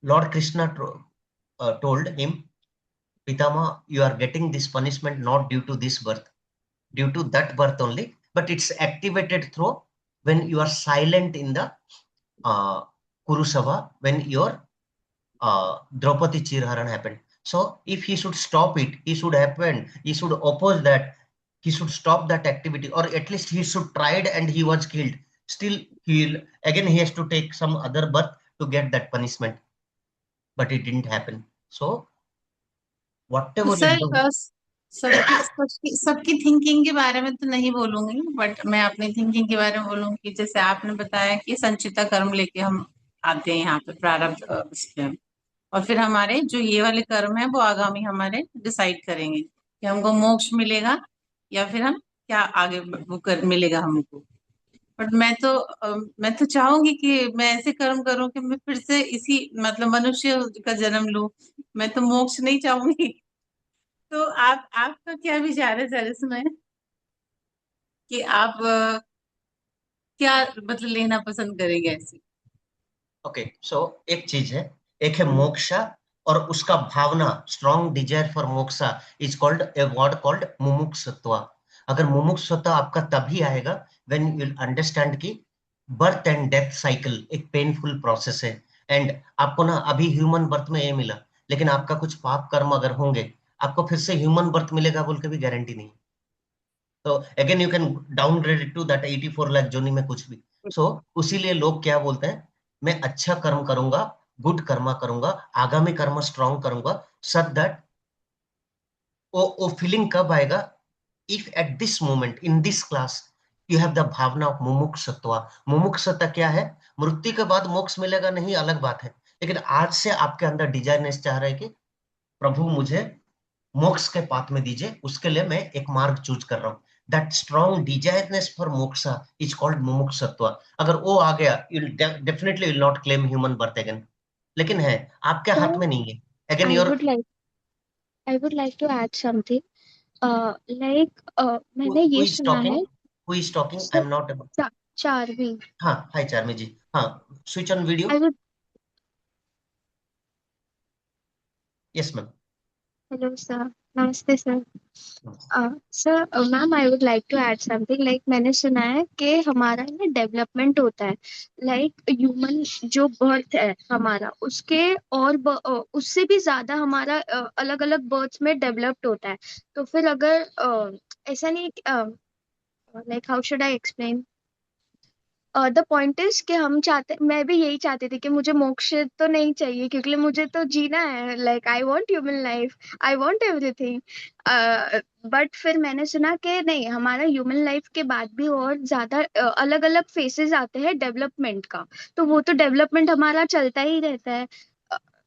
Lord Krishna told him, Pitama, you are getting this punishment not due to this birth, due to that birth only, but it's activated through when you are silent in the Kurusava, when your Draupadi Chirharan happened. So if he should stop it, he should oppose that, he should stop that activity, or at least he should tried and he was killed. Still he has to take some other birth to get that punishment, but it didn't happen. So whatever सबकी thinking के बारे में तो नहीं बोलूंगी, but मैं अपनी thinking के बारे में बोलूंगी. जैसे आपने बताया कि संचिता कर्म लेके हम आते हैं यहाँ पे प्रारब्ध, और फिर हमारे जो ये वाले कर्म है वो आगामी हमारे डिसाइड करेंगे कि हमको मोक्ष मिलेगा या फिर हम क्या आगे वो मिलेगा हमको. बट मैं तो चाहूंगी कि मैं ऐसे कर्म करूं कि मैं फिर से इसी मतलब मनुष्य का जन्म लूं. मैं तो मोक्ष नहीं चाहूंगी. तो आपका क्या विचार है सर इसमें, कि आप क्या मतलब लेना पसंद करेंगे ऐसे? ओके, सो एक चीज है, एक है मोक्षा और उसका भावना, strong desire for moksha is called a word called मुमुक्षुत्व. अगर मुमुक्षुत्व आपका तभी आएगा व्हेन यू अंडरस्टैंड कि बर्थ एंड डेथ साइकिल एक पेनफुल प्रोसेस है. एंड आपको ना अभी ह्यूमन बर्थ में ये मिला, लेकिन आपका कुछ पाप कर्म अगर होंगे आपको फिर से ह्यूमन बर्थ मिलेगा बोल के भी गारंटी नहीं. तो again you can downgrade it to that 84 lakh जोनी में कुछ भी. सो उसीलिए लोग क्या बोलते हैं, मैं अच्छा कर्म करूंगा, गुड कर्म करूंगा, आगामी कर्म स्ट्रॉन्ग करूंगा, सच दैट वो फीलिंग कब आएगा, if at this moment in this class you have the भावना ऑफ मुमुक्षुत्व. मुमुक्षुत्व क्या है, मृत्यु के बाद मोक्ष मिलेगा नहीं अलग बात है, लेकिन आज से आपके अंदर डिजायरनेस चाह रहा है कि प्रभु मुझे मोक्ष के पाथ में दीजिए, उसके लिए मैं एक मार्ग चूज कर रहा हूं. That strong desiredness for moksha is called mumukshutva. अगर वो आ गया, you'll definitely will not claim human birth again. लेकिन है आपके हाथ में नहीं है. Again, I would like to add something. मैंने ये सुना है. Who is talking? I'm not able. Charvi. हाँ, hi चार्मी जी. हाँ, switch on video. I would. Yes, ma'am. Hello, sir. Namaste, sir. Sir ma'am, I would like to add something. Like मैंने सुना है कि हमारा ना डेवलपमेंट होता है. लाइक ह्यूमन जो बर्थ है हमारा, उसके और उससे भी ज्यादा हमारा अलग अलग बर्थ में डेवलप्ड होता है. तो फिर अगर ऐसा नहीं, like how should I explain. The point is कि हम चाहते, मैं भी यही चाहती थी कि मुझे मोक्ष तो नहीं चाहिए, क्योंकि मुझे तो जीना है. Like I want human life, I want everything. But फिर मैंने सुना कि नहीं, हमारा ह्यूमन लाइफ के बाद भी और ज्यादा अलग अलग फेसेस आते हैं डेवलपमेंट का. तो वो तो डेवलपमेंट हमारा चलता ही रहता है.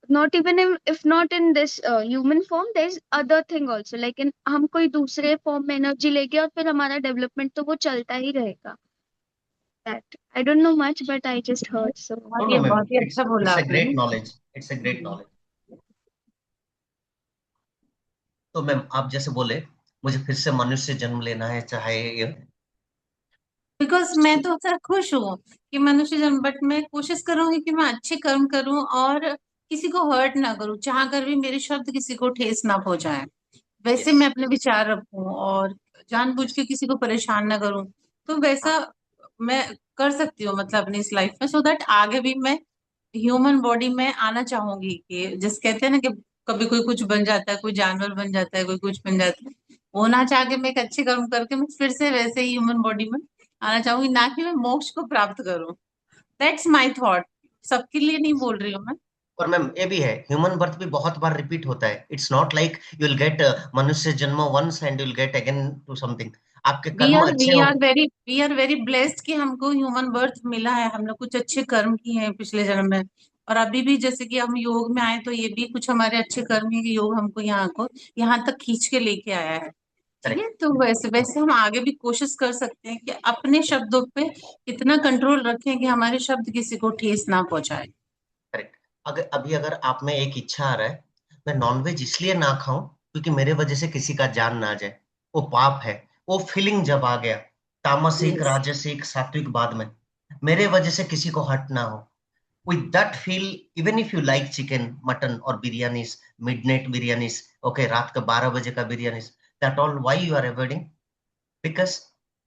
Not even if not in this human form, there is other thing also. Like हम कोई दूसरे फॉर्म में एनर्जी लेके, और फिर हमारा डेवलपमेंट तो वो चलता ही रहेगा. That I don't know much, but I just heard. So No, no, ma'am. बहुत ही अच्छा बोला It's a आपने. great knowledge. It's a great knowledge. तो मैम आप जैसे बोले, मुझे फिर से मनुष्य जन्म लेना है, चाहे बिकॉज मैं तो सर खुश हूँ कि मनुष्य जन्म, बट मैं कोशिश करूंगी कि मैं अच्छे कर्म करूं और किसी को हर्ट ना करूं, चाह कर भी मेरे शब्द किसी को ठेस ना पहुंचाए. वैसे yes. मैं अपने विचार रखूं और जानबूझ के किसी को परेशान ना करूं. तो वैसा मैं कर सकती हूँ, मतलब अपनी इस लाइफ में, सो दैट आगे भी मैं ह्यूमन बॉडी में आना चाहूंगी. कि जिस कहते हैं ना कि कभी कोई कुछ बन जाता है, कोई जानवर बन जाता है, कोई कुछ बन जाता है, वो ना चाह के मैं एक अच्छे कर्म करके मैं फिर से वैसे ही ह्यूमन बॉडी में आना चाहूंगी, ना कि मैं मोक्ष को प्राप्त करूं. That's my thought. सबके लिए नहीं बोल रही हूँ मैं. और मैम ये भी है, ह्यूमन बर्थ भी बहुत बार रिपीट होता है. It's not like you will get मनुष्य जन्म once and you will get again to something. आपके वी कर्म आर वी अच्छे हो. Are very we are very blessed कि हमको ह्यूमन बर्थ मिला है. हम लोग कुछ अच्छे कर्म किए हैं पिछले जन्म में, और अभी भी जैसे कि हम योग में आए, तो ये भी कुछ हमारे अच्छे कर्म है कि योग हमको यहाँ तक खींच के लेके आया है. ठीक है, करेक्ट. तो वैसे वैसे हम आगे भी कोशिश कर सकते हैं कि अपने शब्दों पे इतना कंट्रोल रखें कि हमारे शब्द किसी को ठेस ना पहुंचाए. करेक्ट. अगर आप में एक इच्छा आ रहा है, मैं नॉनवेज इसलिए ना खाऊं क्योंकि मेरे वजह से किसी का जान ना जाए, वो पाप है. वो फीलिंग जब आ गया, तामसिक Yes. राजसिक सात्विक बाद में, मेरे वजह से किसी को हर्ट ना हो, with that feel, even if you like chicken mutton or biryanis, midnight biryanis, okay, रात का 12 बजे का biryanis, that all why you are avoiding? Because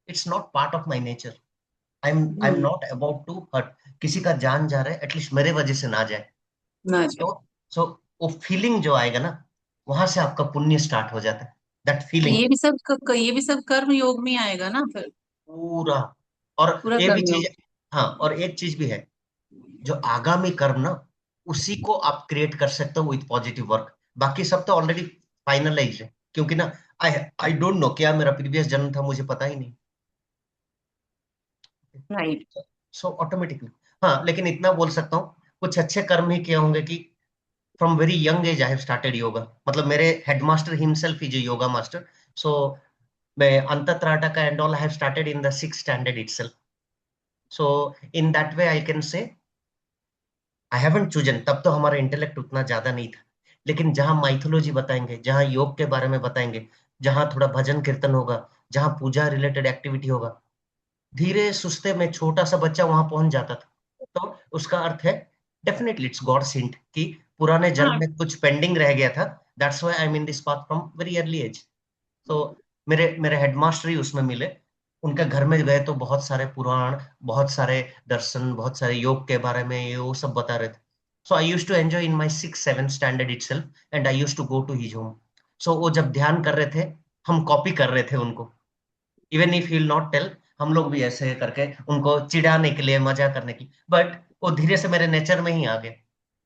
it's not part of my nature. I'm hmm, not about to hurt. किसी का जान जा रहा है, एटलीस्ट मेरे वजह से ना जाए. ना तो जाए. सो वो फीलिंग जो आएगा ना, वहां से आपका पुण्य स्टार्ट हो जाता है. दैट फीलिंग ये भी सब कर्म योग में आएगा ना फिर. पूरा. और पूरा ये भी कर्म चीज, योग. हाँ, और एक चीज भी है, जो आगामी कर्म ना, उसी को आप क्रिएट कर सकते हो विथ पॉजिटिव वर्क. बाकी सब तो ऑलरेडी फाइनलाइज है, क्योंकि ना आई आई डोंट नो क्या मेरा प्रीवियस जन्म था, मुझे पता ही नहीं. राइट. सो ऑटोमेटिकली, हाँ, लेकिन इतना बोल सकता हूँ, कुछ अच्छे कर्म ही किए होंगे कि from very young age I have started yoga. मतलब मेरे headmaster himself is a yoga master. So मैं अंतत्राटा का and all I have started in the 6th standard itself. So in that way I can say I haven't chosen. तब तो हमारा intellect उतना ज्यादा नहीं था, लेकिन जहां माइथोलॉजी बताएंगे, जहां योग के बारे में बताएंगे, जहां थोड़ा भजन कीर्तन होगा, जहां पूजा रिलेटेड एक्टिविटी होगा, धीरे सुस्ते में छोटा सा बच्चा वहां पहुंच जाता था. तो उसका अर्थ है, डेफिनेटली इट्स गॉड सेंट, कि पुराने जन्म हाँ. में कुछ पेंडिंग रह गया था. That's why I am in this path from very early age. तो मेरे मेरे हेडमास्टर ही उसमें मिले. उनके घर में गए तो बहुत सारे पुराण, बहुत सारे दर्शन, बहुत सारे योग के बारे में ये वो सब बता रहे थे. So I used to enjoy in my 6th 7th standard itself, and I used to go to his home. So वो जब ध्यान कर रहे थे, हम कॉपी कर रहे थे उनको. Even if will not tell, हम लोग भी ऐसे करके उनको चिढ़ाने के लिए, मजा करने की, बट वो धीरे से मेरे नेचर में ही आ गया.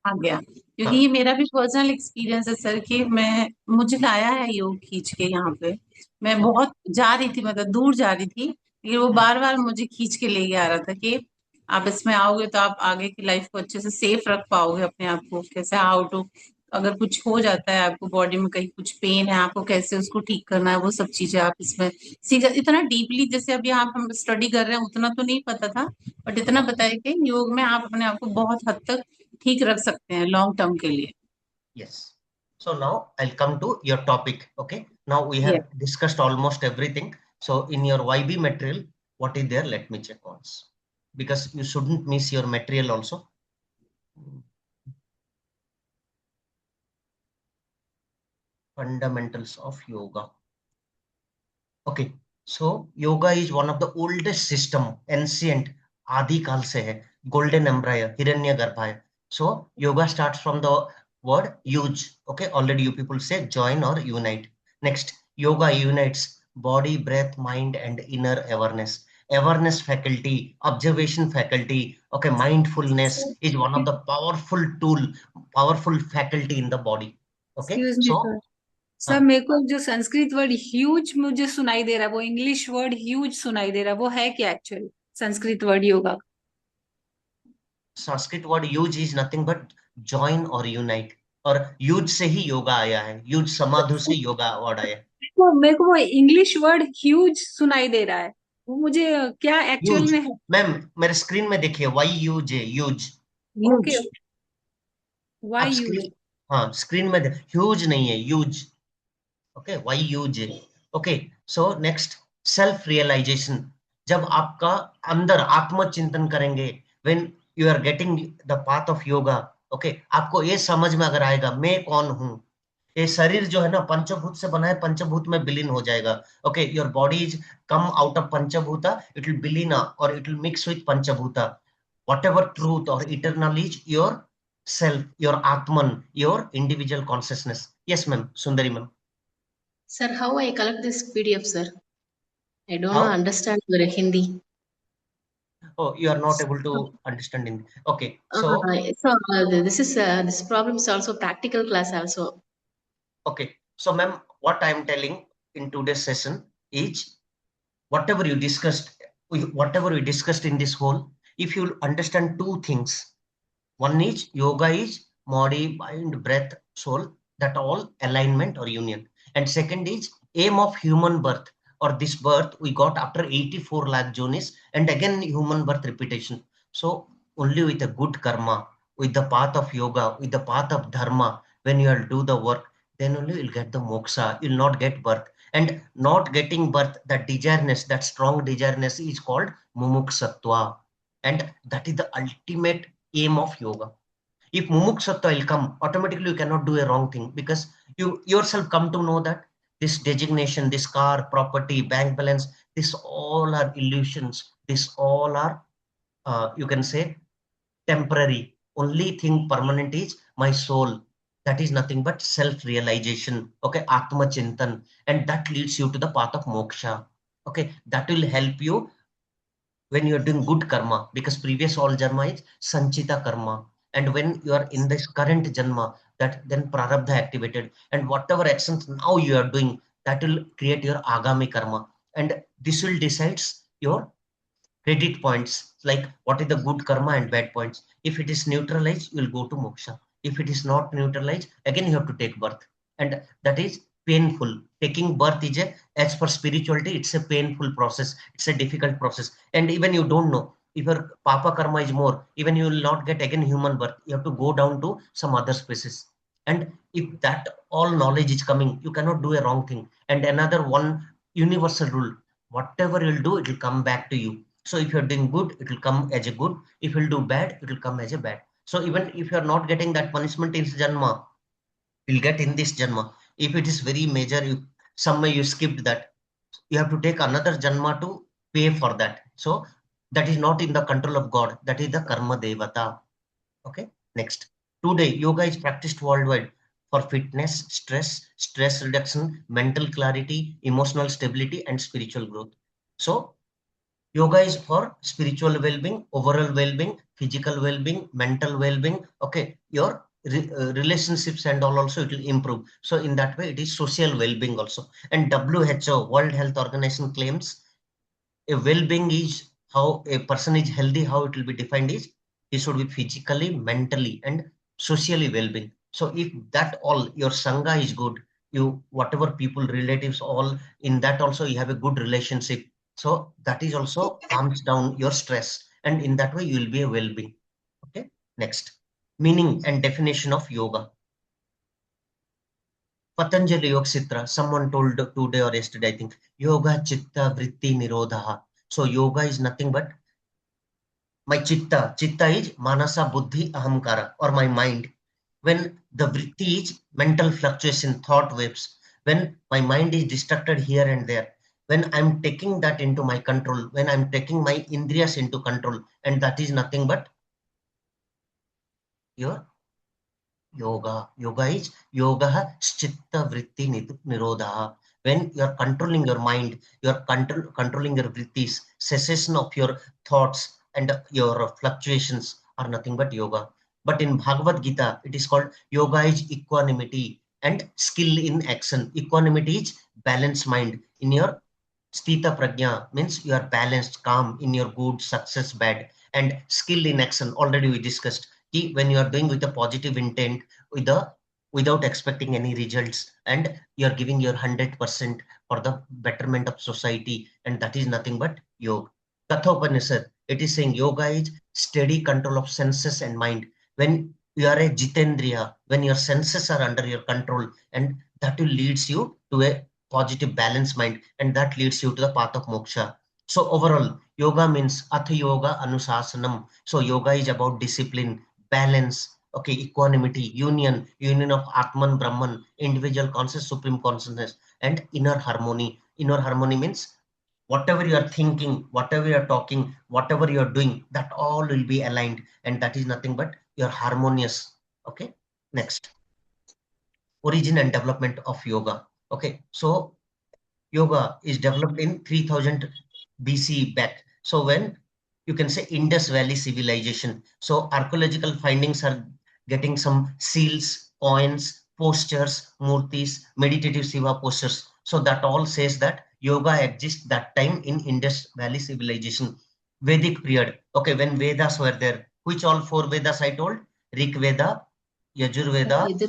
आ गया, क्योंकि हाँ. ये मेरा भी पर्सनल एक्सपीरियंस है सर कि मैं मुझे लाया है योग खींच के यहाँ पे. मैं बहुत जा रही थी, मतलब दूर जा रही थी, लेकिन वो बार बार मुझे खींच के ले आ रहा था कि आप इसमें आओगे तो आप आगे की लाइफ को अच्छे से सेफ रख पाओगे अपने आप को. कैसे हाउ टू, अगर कुछ हो जाता है आपको बॉडी में, कहीं कुछ पेन है, आपको कैसे उसको ठीक करना है, वो सब चीजें आप इसमें सीख. इतना डीपली जैसे अभी आप हम स्टडी कर रहे हैं उतना तो नहीं पता था, बट इतना बताया कि योग में आप अपने आप को बहुत हद तक ठीक रख सकते हैं लॉन्ग टर्म के लिए. Yes. So now I'll come to your topic. Okay. Now we Yes. have discussed almost everything. So in your YB material, What is there? Let me check once, because you shouldn't miss your material also. Fundamentals of yoga. Okay, so yoga is one of the oldest system, ancient, Adi Kal se hai, Golden Embryo, Hiranyagarbha hai. So yoga starts from the word use. Okay, already you people say join or unite. Next, yoga unites body, breath, mind, and inner awareness. Awareness faculty, observation faculty, okay, mindfulness is one of the powerful tool, powerful faculty in the body. Okay, excuse me so sir sir मेरे को जो Sanskrit word huge मुझे सुनाई दे रहा है, वो English word huge सुनाई दे रहा है, वो है क्या एक्चुअली संस्कृत वर्ड योगा का? Sanskrit word use is nothing but join और यूनाइट, और यूज से ही योगा आया है, यूज समाधु से योगा वर्ड आया है। मेरे को वो इंग्लिश वर्ड ह्यूज सुनाई दे रहा है, वो मुझे क्या एक्चुअल यूज में है? मैम मेरे स्क्रीन में देखिए, वाई यूज है, यूज। ओके, आप वाई यूज? स्क्रीन, हाँ स्क्रीन में ह्यूज नहीं है, यूज। ओके, वाई यूज है। Okay, so next, self realisation. जब आपका अंदर आत्मचिंतन करेंगे, when you are getting the path of yoga, okay, आपको ये समझ में अगर आएगा मैं कौन हूं, ये शरीर जो है ना पंचभूत से बना है, पंचभूत में विलीन हो जाएगा। Okay, your body is come out of पंचभूता, इट विल विलीन और इट विल मिक्स विथ पंचभूता। वॉट एवर ट्रूथ और eternal is your self, your आत्मन, your individual consciousness. Yes ma'am, Sundari ma'am. Sir, how I collect this PDF, sir? I don't know, How? understand your Hindi. Oh, you are not able to understand in. Okay, so This problem is also practical class also. okay, so ma'am, what I am telling in today's session is whatever you discussed, whatever we discussed in this whole, if you understand two things, one is yoga is body, mind, breath, soul, that all alignment or union, and second is aim of human birth, or this birth we got after 84 lakh journeys, and again human birth repetition. So only with a good karma, with the path of yoga, with the path of dharma, when you will do the work, then only you'll get the moksha. You'll not get birth, and not getting birth, that desireness, that strong desireness is called mumukshatva, and that is the ultimate aim of yoga. If mumukshatva will come, automatically you cannot do a wrong thing, because you yourself come to know that this designation, this car, property, bank balance, this all are illusions. This all are, you can say, temporary. Only thing permanent is my soul. That is nothing but self-realization. Okay, Atma Chintan, and that leads you to the path of moksha. Okay, that will help you when you are doing good karma, because previous all janma is sanchita karma, and when you are in this current janma, that then prarabdha activated, and whatever actions now you are doing, that will create your agami karma, and this will decides your credit points, like what is the good karma and bad points. If it is neutralized, you will go to moksha. If it is not neutralized, again you have to take birth, and that is painful. Taking birth is a, as per spirituality, it's a painful process, it's a difficult process, and even you don't know if your papa karma is more, even you will not get again human birth, you have to go down to some other species. And if that all knowledge is coming, you cannot do a wrong thing. And another one universal rule, whatever you'll do, it will come back to you. So if you're doing good, it will come as a good. If you'll do bad, it will come as a bad. So even if you're not getting that punishment in janma, you'll get in this janma. If it is very major, some way you skipped that, you have to take another janma to pay for that. So that is not in the control of God. That is the karma devata. Okay, next. Today, yoga is practiced worldwide for fitness, stress reduction, mental clarity, emotional stability, and spiritual growth. So yoga is for spiritual well-being, overall well-being, physical well-being, mental well-being. Okay, your relationships and all also it will improve. So in that way, it is social well-being also. And WHO, World Health Organization, claims a well-being is how a person is healthy. How it will be defined is he should be physically, mentally, and socially well-being. So if that all your sangha is good, you whatever people, relatives, all in that also you have a good relationship. So that is also calms down your stress, and in that way you will be a well-being. Okay, next, meaning and definition of yoga. Patanjali Yoga Sutra, someone told today or yesterday, I think, yoga chitta vritti nirodha. So yoga is nothing but my chitta. Chitta is manasa, buddhi, ahamkara, or my mind. When the vritti is mental fluctuation, thought waves, when my mind is distracted here and there, when I'm taking that into my control, when I'm taking my indriyas into control, and that is nothing but your yoga. Yoga is yoga chitta vritti nirodha. When you're controlling your mind, you're controlling your vrittis, cessation of your thoughts and your fluctuations are nothing but yoga. But in Bhagavad Gita, it is called yoga is equanimity and skill in action. Equanimity is balanced mind. In your Sthita prajna means you are balanced, calm in your good, success, bad, and skill in action. Already we discussed. When you are doing with a positive intent, without expecting any results, and you are giving your 100% for the betterment of society, and that is nothing but yoga. Kathopanishad, it is saying yoga is steady control of senses and mind. When you are a jitendriya, when your senses are under your control, and that will leads you to a positive balanced mind, and that leads you to the path of moksha. So overall, yoga means atha yoga anusasanam. So yoga is about discipline, balance, okay, equanimity, union of Atman, Brahman, individual conscious, supreme consciousness, and inner harmony. Inner harmony means whatever you are thinking, whatever you are talking, whatever you are doing, that all will be aligned, and that is nothing but you're harmonious. Okay, next, origin and development of yoga. Okay, so yoga is developed in 3000 BC back. So when you can say Indus Valley civilization. So archaeological findings are getting some seals, coins, postures, murtis, meditative Shiva postures. So that all says that yoga exists that time in Indus Valley civilization. Vedic period. Okay, when Vedas were there. Which all four Vedas I told? Rig Veda, Yajurveda, Either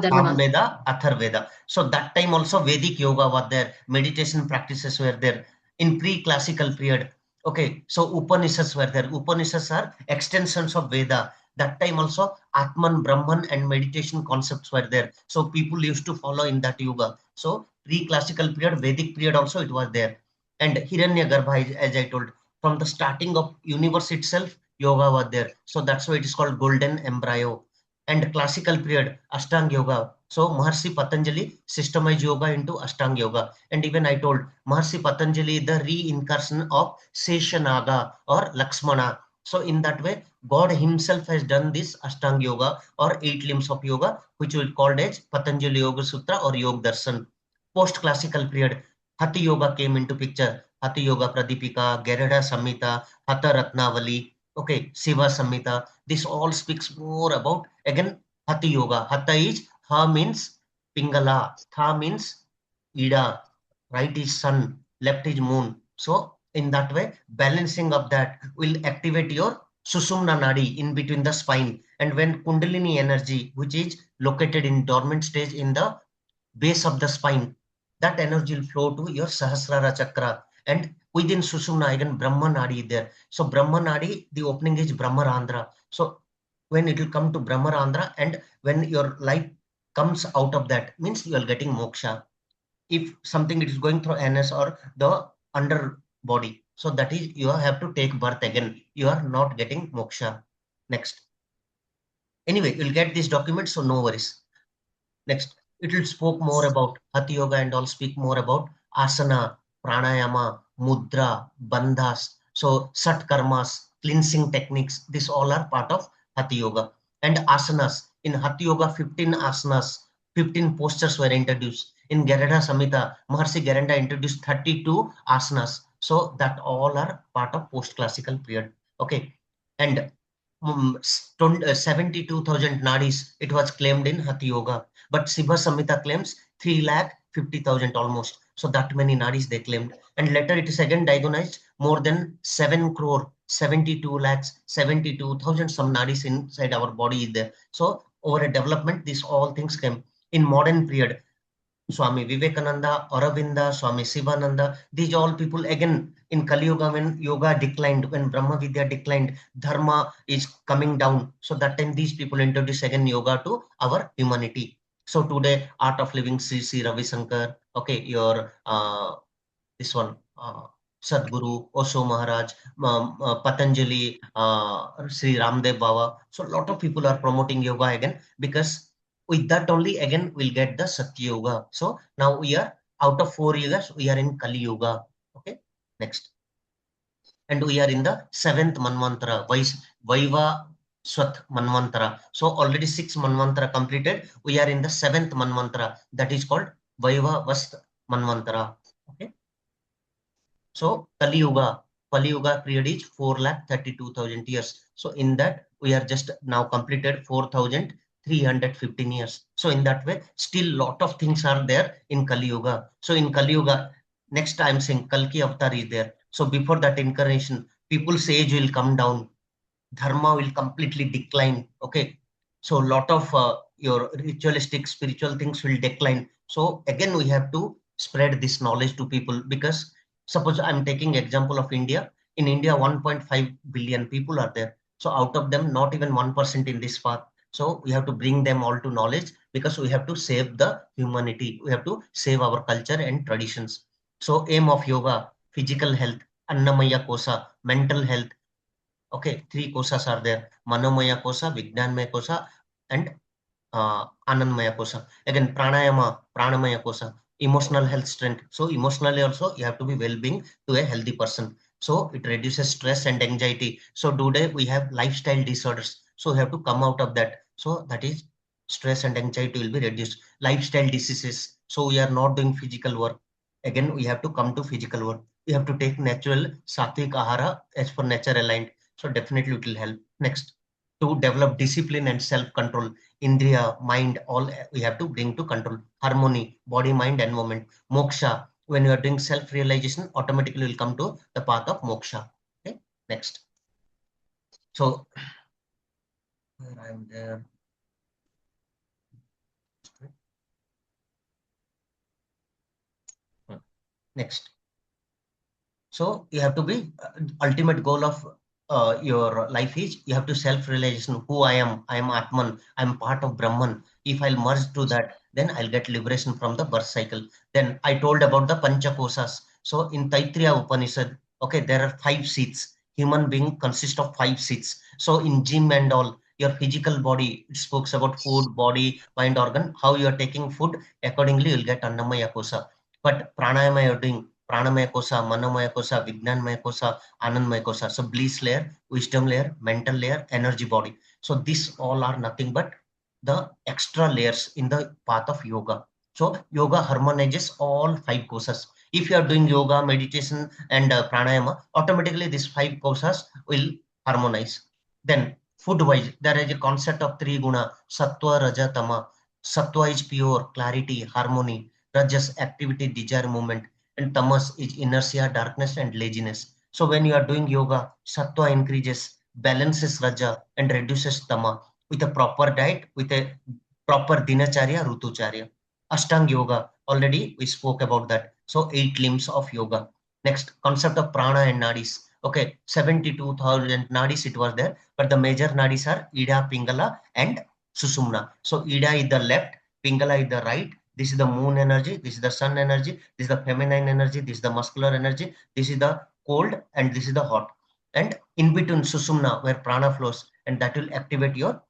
Dharma. Samveda, Atharveda. So that time also Vedic yoga was there, meditation practices were there in pre-classical period. Okay, so Upanishads were there. Upanishads are extensions of Veda. That time also Atman, Brahman and meditation concepts were there. So people used to follow in that yoga. So pre-classical period, Vedic period also it was there. And Hiranyagarbha, as I told, from the starting of universe itself, yoga was there. So that's why it is called Golden Embryo. And classical period Ashtanga Yoga. So Maharshi Patanjali systemized yoga into Ashtanga Yoga. And even I told Maharshi Patanjali the reincarnation of Seshanaga or Lakshmana. So in that way, God himself has done this Ashtanga Yoga or 8 limbs of yoga, which we called as Patanjali Yoga Sutra or Yoga Darshan. Post-classical period, Hatha Yoga came into picture. Hatha Yoga Pradipika, Garuda Samhita, Hatha Ratnavali, okay, Shiva Samhita. This all speaks more about, again, Hatha Yoga. Hatha is, Ha means Pingala, Tha means Ida, right is sun, left is moon. So in that way, balancing of that will activate your Susumna Nadi in between the spine. And when Kundalini energy, which is located in dormant stage in the base of the spine, that energy will flow to your Sahasrara Chakra. And within Sushumna, again, Brahma Nadi there. So Brahma Nadi, the opening is Brahmarandhra. So when it will come to Brahmarandhra and when your life comes out of that, means you are getting moksha. If something it is going through NS or the under body, so that is you have to take birth again. You are not getting moksha. Next. Anyway, you'll get this document, so no worries. Next, it will spoke more about Hatha Yoga and all speak more about asana, pranayama, mudra, bandhas. So Shat Karmas, cleansing techniques, this all are part of Hatha Yoga. And asanas, in Hatha Yoga 15 asanas, 15 postures were introduced. In Garuda Samhita, Maharshi Garuda introduced 32 asanas. So that all are part of post-classical period. Okay. And 72,000 nadis, it was claimed in Hatha Yoga. But Shiva Samhita claims 350,000 almost. So that many nadis they claimed. And later it is again diagnosed more than 7 crore, 72 lakhs, 72,000 some nadis inside our body is there. So over a development, these all things came. In modern period, Swami Vivekananda, Aurobindo, Swami Sivananda, these all people again in Kali Yuga when yoga declined, when Brahma Vidya declined, Dharma is coming down. So that time these people introduce again yoga to our humanity. So today, Art of Living, C. Ravi Shankar, okay, your this one, Sadguru, Osho Maharaj, Patanjali, Sri Ramdev Baba. So a lot of people are promoting yoga again, because with that only again we'll get the Satya Yoga. So now we are out of 4 years, we are in Kali Yoga. Okay, next. And we are in the 7th Manvantara, Vaiva Swat Manvantara. So already 6 Manvantara completed. We are in the 7th Manvantara, that is called Vaiva Vast Manvantara. Okay. So Kali Yuga period is 4,32,000 years. So in that we are just now completed 4,315 years. So in that way, still lot of things are there in Kali Yuga. So in Kali Yuga, next I am saying Kalki Avatar is there. So before that incarnation, people's age will come down, dharma will completely decline. Okay, so lot of your ritualistic spiritual things will decline. So again we have to spread this knowledge to people, because suppose I'm taking example of India. In India 1.5 billion people are there. So out of them not even 1% in this path. So we have to bring them all to knowledge, because we have to save the humanity, we have to save our culture and traditions. So aim of yoga: physical health, Annamaya Kosa, mental health. Okay, 3 kosas are there: Manomaya Kosa, Vijnanmaya Kosa, and Anandmaya Kosa. Again, Pranamaya Kosa, emotional health strength. So emotionally also you have to be well-being to a healthy person. So it reduces stress and anxiety. So today we have lifestyle disorders. So we have to come out of that. So that is stress and anxiety will be reduced. Lifestyle diseases. So we are not doing physical work. Again, we have to come to physical work. We have to take natural sattvic ahara as per nature aligned. So definitely it will help. Next, to develop discipline and self-control. Indriya, mind, all we have to bring to control. Harmony, body, mind, and movement. Moksha, when you are doing self-realization, automatically will come to the path of moksha. Okay, next. So, where I am there. Next. So you have to be ultimate goal of your life is you have to self-realization. Who I am Atman. I am part of Brahman. If I'll merge to that, then I'll get liberation from the birth cycle. Then I told about the Pancha Koshas. So in Taittiriya Upanishad, okay, there are 5 seats. Human being consists of 5 seats. So in gym and all, your physical body, it speaks about food, body, mind, organ. How you are taking food, accordingly you'll get Annamaya Kosha. But pranayama you're doing Pranamaya Kosa, Manomaya Kosa, Vijnanmaya Kosa, Anandmaya Kosa. So bliss layer, wisdom layer, mental layer, energy body. So these all are nothing but the extra layers in the path of yoga. So yoga harmonizes all 5 kosas. If you are doing yoga, meditation, and pranayama, automatically these 5 kosas will harmonize. Then food-wise, there is a concept of 3 guna: sattva, raja, tama. Sattva is pure, clarity, harmony. Rajas, activity, desire, movement. And tamas is inertia, darkness, and laziness. So when you are doing yoga, sattva increases, balances raja, and reduces tama with a proper diet, with a proper dinacharya, rutucharya. Ashtanga yoga, already we spoke about that. So 8 limbs of yoga. Next, concept of prana and nadis. Okay, 72,000 nadis it was there, but the major nadis are Ida, Pingala, and Susumna. So Ida is the left, Pingala is the right. This is the moon energy, this is the sun energy, this is the feminine energy, this is the muscular energy, this is the cold, and this is the hot. And in between Susumna, where prana flows, and that will activate your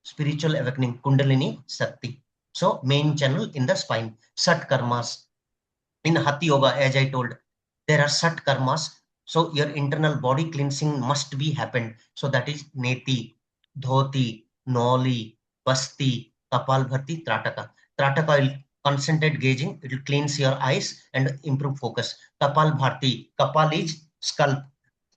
spiritual awakening, Kundalini Shakti. So main channel in the spine. Shat Karmas. In Hatha Yoga, as I told, there are Shat Karmas. So your internal body cleansing must be happened. So that is Neti, Dhoti, Noli, Basti, Kapal Bharti, Trataka. Trataka will concentrate gazing. It will cleanse your eyes and improve focus. Kapal Bharti. Kapal is scalp.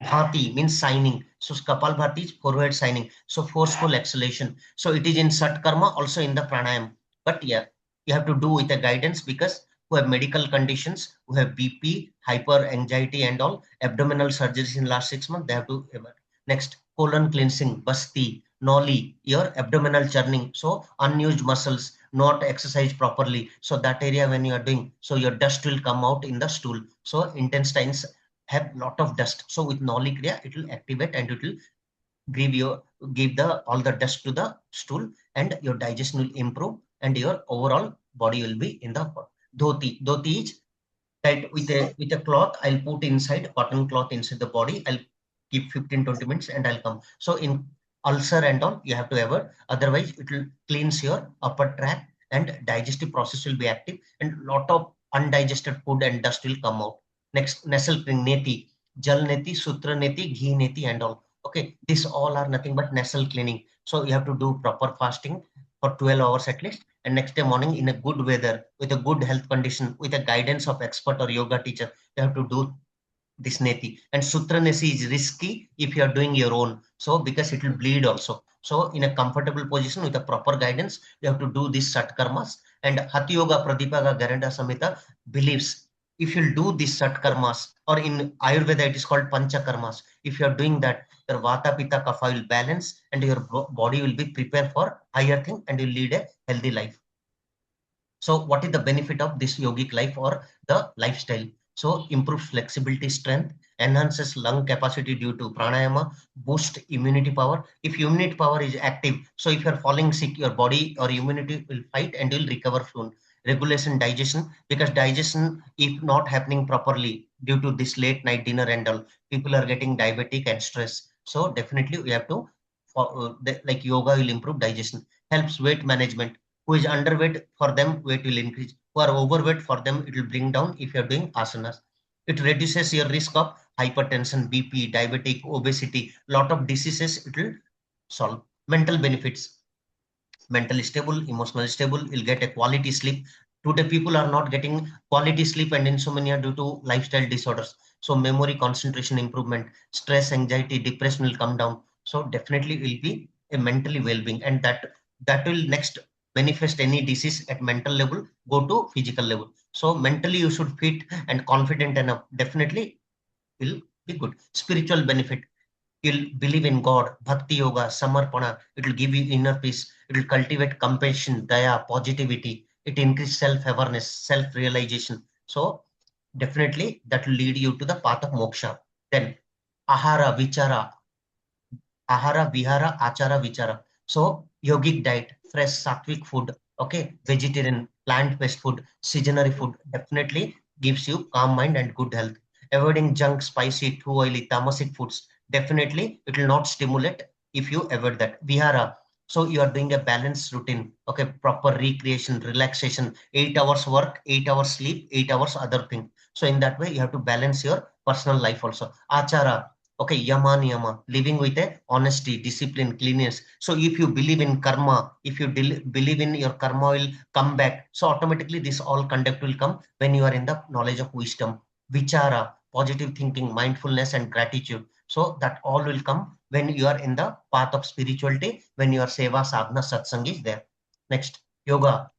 Bhati means signing. So Kapal Bhati is forward signing. So forceful exhalation. So it is in Sat Karma, also in the pranayam. But yeah, you have to do with a guidance, because who have medical conditions, who have BP, hyper anxiety and all, abdominal surgeries in last 6 months, they have to. Next, colon cleansing, basti, noli, your abdominal churning. So unused muscles, not exercise properly. So that area when you are doing, so your dust will come out in the stool. So intestines have lot of dust. So with Noli Kriya, it will activate and it will give the all the dust to the stool, and your digestion will improve, and your overall body will be in the dhoti. Dhoti is tight with a cloth. I'll put inside, cotton cloth inside the body. I'll keep 15-20 minutes and I'll come. So in ulcer and all, you have to avoid. Otherwise, it will cleanse your upper tract and digestive process will be active, and lot of undigested food and dust will come out. Next, nasal cleaning, neti, jal neti, sutra neti, ghee neti and all. Okay, this all are nothing but nasal cleaning. So you have to do proper fasting for 12 hours at least, and next day morning in a good weather, with a good health condition, with a guidance of expert or yoga teacher, you have to do this neti. And sutra neti is risky if you are doing your own, so because it will bleed also. So in a comfortable position with a proper guidance, you have to do this Shat Karmas. And Hatha Yoga Pradipaga Garanda Samhita believes if you'll do this Shat Karmas, or in Ayurveda it is called Pancha Karmas, if you are doing that, your Vata Pitta Kapha will balance and your body will be prepared for higher thing and you'll lead a healthy life. So what is the benefit of this yogic life or the lifestyle? So improves flexibility, strength, enhances lung capacity due to pranayama, boost immunity power. If immunity power is active, so if you're falling sick, your body or immunity will fight and you'll recover soon. Regulation digestion, because digestion if not happening properly due to this late night dinner and all, people are getting diabetic and stress. So definitely we have to, like yoga will improve digestion, helps weight management. Who is underweight, for them weight will increase. Who are overweight, for them it will bring down if you are doing asanas. It reduces your risk of hypertension, BP, diabetic, obesity, lot of diseases it will solve. Mental benefits, mentally stable, emotionally stable, you'll get a quality sleep. Today people are not getting quality sleep and insomnia due to lifestyle disorders. So memory, concentration improvement, stress, anxiety, depression will come down. So definitely will be a mentally well-being, and that will next manifest any disease at mental level, go to physical level. So mentally you should fit and confident enough, definitely will be good. Spiritual benefit, you'll believe in God, bhakti yoga, samarpana, it will give you inner peace, it will cultivate compassion, daya, positivity, it increases self-awareness, self-realization. So definitely that will lead you to the path of moksha. Then ahara, vichara, ahara, vihara, achara, vichara. So yogic diet, fresh sattvic food, okay, vegetarian, plant-based food, seasonary food, definitely gives you calm mind and good health. Avoiding junk, spicy, too oily, tamasic foods, definitely it will not stimulate if you avoid that. Vihara, so you are doing a balanced routine, okay, proper recreation, relaxation, 8 hours work, 8 hours sleep, 8 hours other thing. So in that way, you have to balance your personal life also. Achara, okay, yama niyama, living with a honesty, discipline, cleanliness. So if you believe in karma, if you believe in your karma will come back, so automatically this all conduct will come when you are in the knowledge of wisdom. Vichara, positive thinking, mindfulness and gratitude. So that all will come when you are in the path of spirituality, when your seva, sadhana, satsang is there. Next, yoga,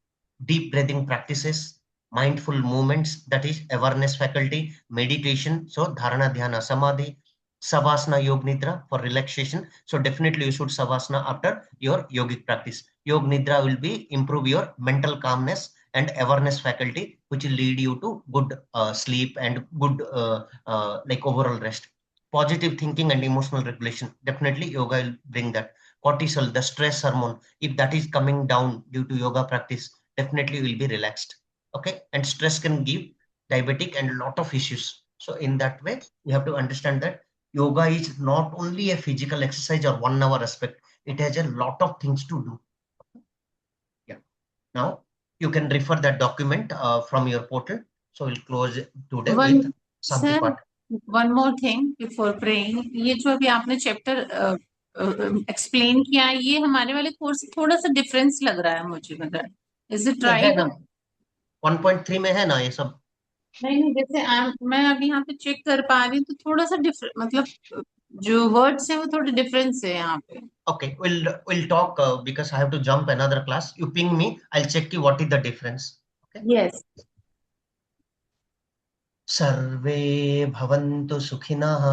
deep breathing practices, mindful movements, that is awareness faculty, meditation, so dharana, dhyana, samadhi, savasana, yog nidra for relaxation. So definitely you should savasana after your yogic practice. Yog nidra will be improve your mental calmness and awareness faculty, which will lead you to good sleep and good like overall rest. Positive thinking and emotional regulation, definitely yoga will bring that. Cortisol, the stress hormone, if that is coming down due to yoga practice, definitely will be relaxed. Okay, and stress can give diabetic and a lot of issues. So in that way, you have to understand that yoga is not only a physical exercise or 1 hour aspect, it has a lot of things to do. Yeah. Now you can refer that document from your portal. So we'll close today with One, Shanti sir, Path. one more thing before praying. ये जो अभी आपने chapter explain किया है, ये हमारे वाले course थोड़ा सा डिफरेंस लग रहा है मुझे, मतलब इज इट ये है राइट? ना 1.3 में है ना ये सब. नहीं, जैसे मैं अभी यहाँ पे चेक कर पा रही हूँ तो थोड़ा सा डिफरेंट, मतलब जो वर्ड्स है वो थोड़े डिफरेंस है यहाँ पे. Okay, we'll talk because I have to jump another class. You ping me, I'll check you what is the difference. Okay. Yes. सर्वे भवन्तु सुखिनः,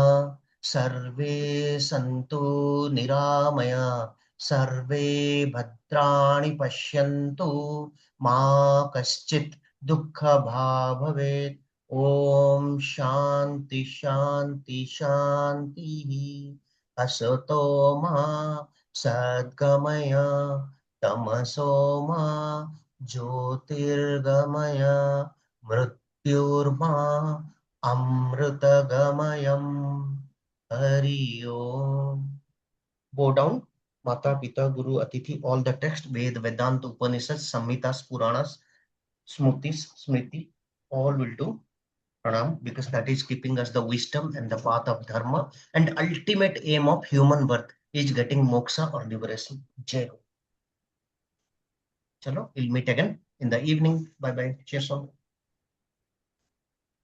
सर्वे सन्तु निरामया, सर्वे भद्राणि पश्यन्तु, मा कश्चित् दुःखभाग् भवेत्. ॐ शान्ति शान्ति शान्तिः. असतो मा सद्गमय, तमसो मा ज्योतिर्गमय, मृत्युर्मा Mrityurma Amrutagamayam Hari Om. Bow down. Mata, Pita, Guru, Atithi, all the text, Ved, Vedanta, Upanishads, Samhitas, Puranas, Smritis, Smriti, all will do pranam, because that is keeping us the wisdom and the path of dharma, and ultimate aim of human birth is getting moksha or liberation. Jai Ho. Chalo, we'll meet again in the evening. Bye bye. Cheers all.